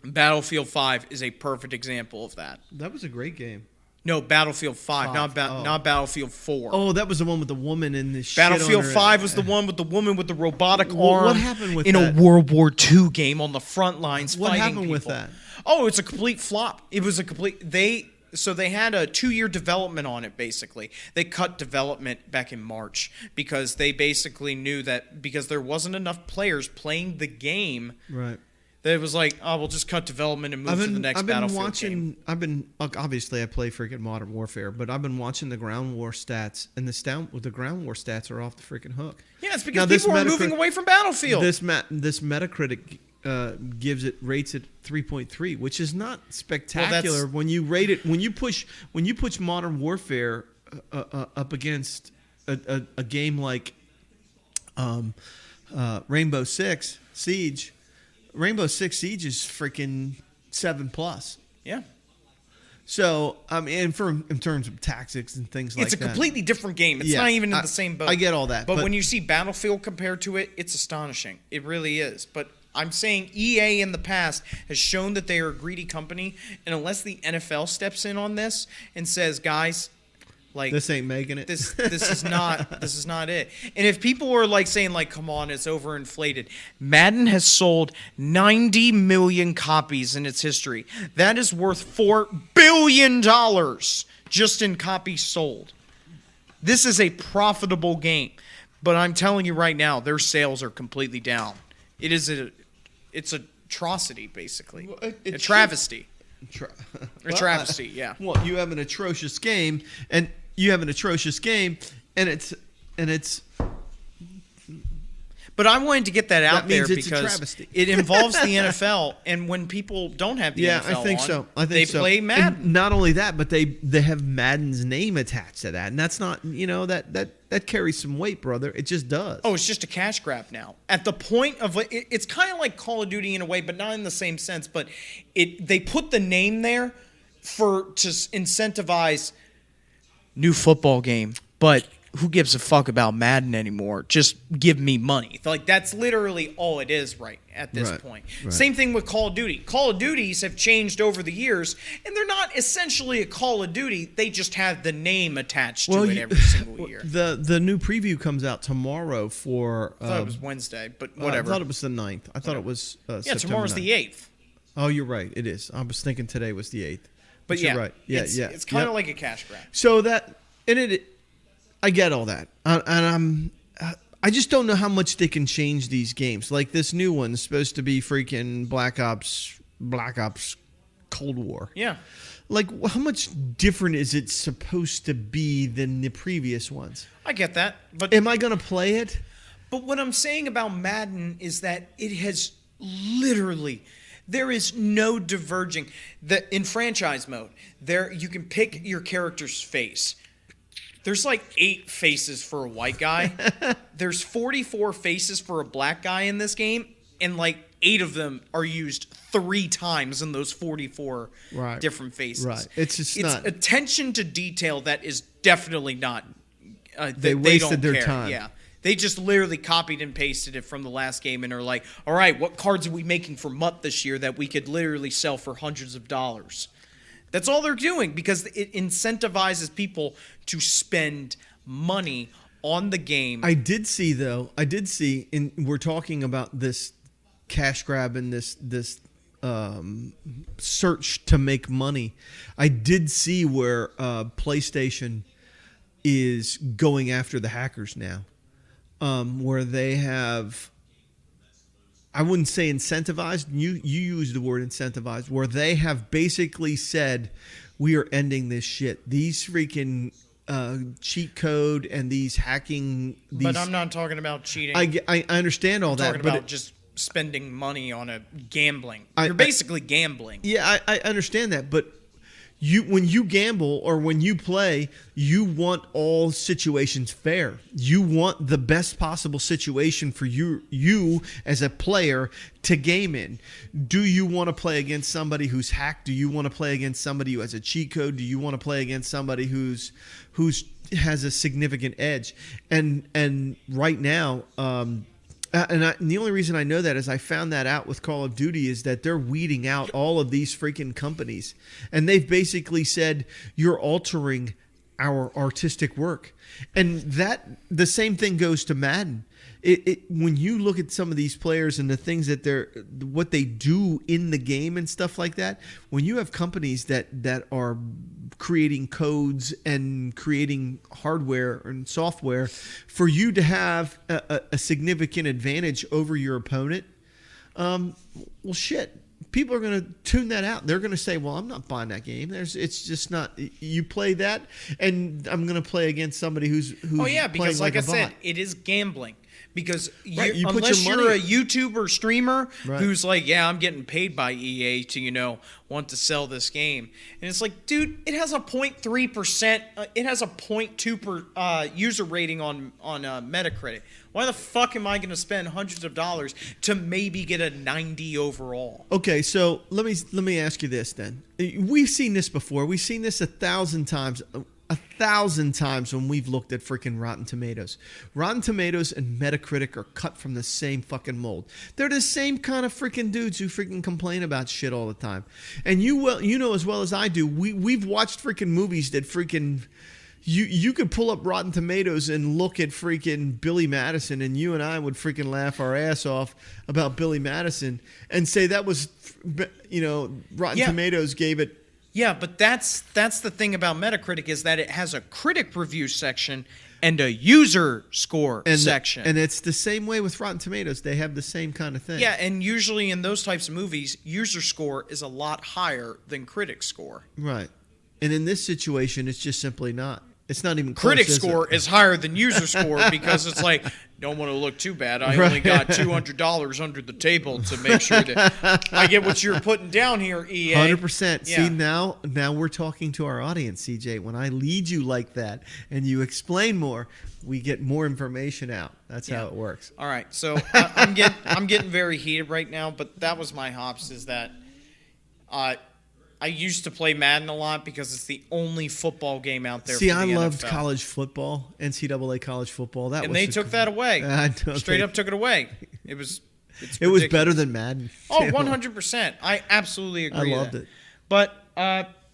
Battlefield 5 is a perfect example of that. That was a great game. No, Battlefield 5, not Battlefield 4. Oh, that was the one with the woman in the Battlefield 5 was the one with the woman with the robotic arm. What happened with in that? a World War II game on the front lines What fighting happened people. with that? Oh, it's a complete flop. It was a complete they had a 2-year development on it, basically. They cut development back in March because they basically knew that because there wasn't enough players playing the game. Right. That it was like, oh, we'll just cut development and move to the next Battlefield game. Obviously, I play freaking Modern Warfare, but I've been watching the ground war stats, and the ground war stats are off the freaking hook. Yeah, it's because people are moving away from Battlefield. This Metacritic rates it 3.3, which is not spectacular when you rate it when you push Modern Warfare up against a game like Rainbow Six Siege. Rainbow Six Siege is freaking 7+. Yeah. So, I mean, in terms of tactics and things like that. It's a completely different game. It's not even in the same boat. I get all that. But when you see Battlefield compared to it, it's astonishing. It really is. But I'm saying EA in the past has shown that they are a greedy company, and unless the NFL steps in on this and says, guys, like this ain't making it. This is not it. And if people are like saying like, come on, it's overinflated. Madden has sold 90 million copies in its history. That is worth $4 billion just in copies sold. This is a profitable game. But I'm telling you right now, their sales are completely down. It's a atrocity, basically. A travesty. A travesty, yeah. Well, you have an atrocious game, and it's. But I wanted to get that out there means it's a because travesty. it involves the NFL, and when people don't have the Yeah, NFL I think on, so. I think they so. play Madden. And not only that, but they have Madden's name attached to that, and that's not that carries some weight, brother. It just does. Oh, it's just a cash grab now. At the point of it's kind of like Call of Duty in a way, but not in the same sense. But they put the name there to incentivize new football game, but who gives a fuck about Madden anymore? Just give me money. Like, that's literally all it is right at this point. Right. Same thing with Call of Duty. Call of Duties have changed over the years, and they're not essentially a Call of Duty. They just have the name attached to it every single year. The new preview comes out tomorrow for. I thought it was Wednesday, but whatever. I thought it was the 9th. I thought it was. September tomorrow's 9th. the 8th. Oh, you're right. It is. I was thinking today was the 8th. But you're yeah, right. Yeah, it's kind of like a cash grab. So I get all that, and I just don't know how much they can change these games. Like this new one is supposed to be freaking Black Ops Cold War. Yeah. Like, how much different is it supposed to be than the previous ones? I get that, but Am I going to play it? But what I'm saying about Madden is that it has literally, there is no diverging. In franchise mode, there you can pick your character's face. There's like 8 faces for a white guy. There's 44 faces for a black guy in this game, and like 8 of them are used 3 times in those 44 different faces. Right. It's not attention to detail that is definitely not. They wasted their time. Yeah. They just literally copied and pasted it from the last game and are like, all right, what cards are we making for MUT this year that we could literally sell for hundreds of dollars? That's all they're doing because it incentivizes people to spend money on the game. I did see, and we're talking about this cash grab and this search to make money. I did see where PlayStation is going after the hackers now, where they have, I wouldn't say incentivized. You used the word incentivized, where they have basically said, we are ending this shit. These freaking cheat code and these hacking. But I'm not talking about cheating. I understand all that. I'm talking about just spending money on a gambling. You're basically gambling. Yeah, I understand that, but when you gamble or when you play, you want all situations fair. You want the best possible situation for you as a player to game in. Do you want to play against somebody who's hacked? Do you want to play against somebody who has a cheat code? Do you want to play against somebody who's has a significant edge? And right now, and the only reason I know that is I found that out with Call of Duty is that they're weeding out all of these freaking companies. And they've basically said, you're altering our artistic work. And that the same thing goes to Madden. When you look at some of these players and the things that what they do in the game and stuff like that, when you have companies that are creating codes and creating hardware and software for you to have a significant advantage over your opponent, well, shit. People are going to tune that out. They're going to say, well, I'm not buying that game. It's just not. You play that, and I'm going to play against somebody who's oh, yeah, because like I a said, bot. It is gambling. Because you unless you're a YouTuber streamer Right. who's like, yeah, I'm getting paid by EA to, want to sell this game. And it's like, dude, it has a 0.3%, it has a 0.2 user rating on Metacritic. Why the fuck am I going to spend hundreds of dollars to maybe get a 90 overall? Okay, so let me ask you this then. We've seen this before. We've seen this 1,000 times. 1,000 times when we've looked at freaking Rotten Tomatoes. Rotten Tomatoes and Metacritic are cut from the same fucking mold. They're the same kind of freaking dudes who freaking complain about shit all the time. And you know as well as I do, we've watched freaking movies that freaking you could pull up Rotten Tomatoes and look at freaking Billy Madison, and you and I would freaking laugh our ass off about Billy Madison and say that was, Rotten Tomatoes gave it. Yeah, but that's the thing about Metacritic is that it has a critic review section and a user score and section. And it's the same way with Rotten Tomatoes. They have the same kind of thing. Yeah, and usually in those types of movies, user score is a lot higher than critic score. Right. And in this situation, it's just simply not. It's not even close. Critic score is higher than user score because it's like, don't want to look too bad. I only got $200 under the table to make sure that I get what you're putting down here, EA. 100%. Yeah. See, now we're talking to our audience, CJ. When I lead you like that and you explain more, we get more information out. That's how it works. All right, so I'm getting very heated right now, but that was my hops. Is that I used to play Madden a lot because it's the only football game out there. See, for the I loved NFL. college football, NCAA college football. And they took that away. I know, Straight up took it away. It was better than Madden. Oh, 100%. I absolutely agree. I loved with it. But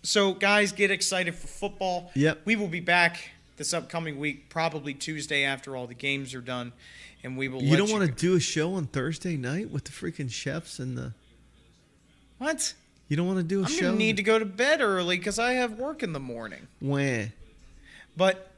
so guys, get excited for football. Yep. We will be back this upcoming week, probably Tuesday after all the games are done, and we will. You don't want to do a show on Thursday night with the freaking chefs and the. What? You don't want to do a I'm show? gonna need to go to bed early because I have work in the morning. When? But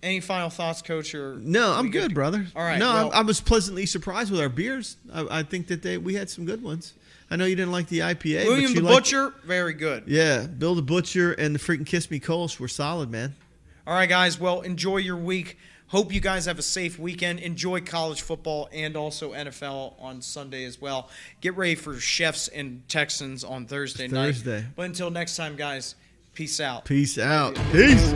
any final thoughts, Coach? Or No, I'm good, brother. All right. No, well, I was pleasantly surprised with our beers. I think that we had some good ones. I know you didn't like the IPA. William but the you Butcher, very good. Yeah, Bill the Butcher and the freaking Kiss Me Kolsch were solid, man. All right, guys. Well, enjoy your week. Hope you guys have a safe weekend. Enjoy college football and also NFL on Sunday as well. Get ready for Chefs and Texans on Thursday night. But until next time, guys, peace out. Peace out. Peace.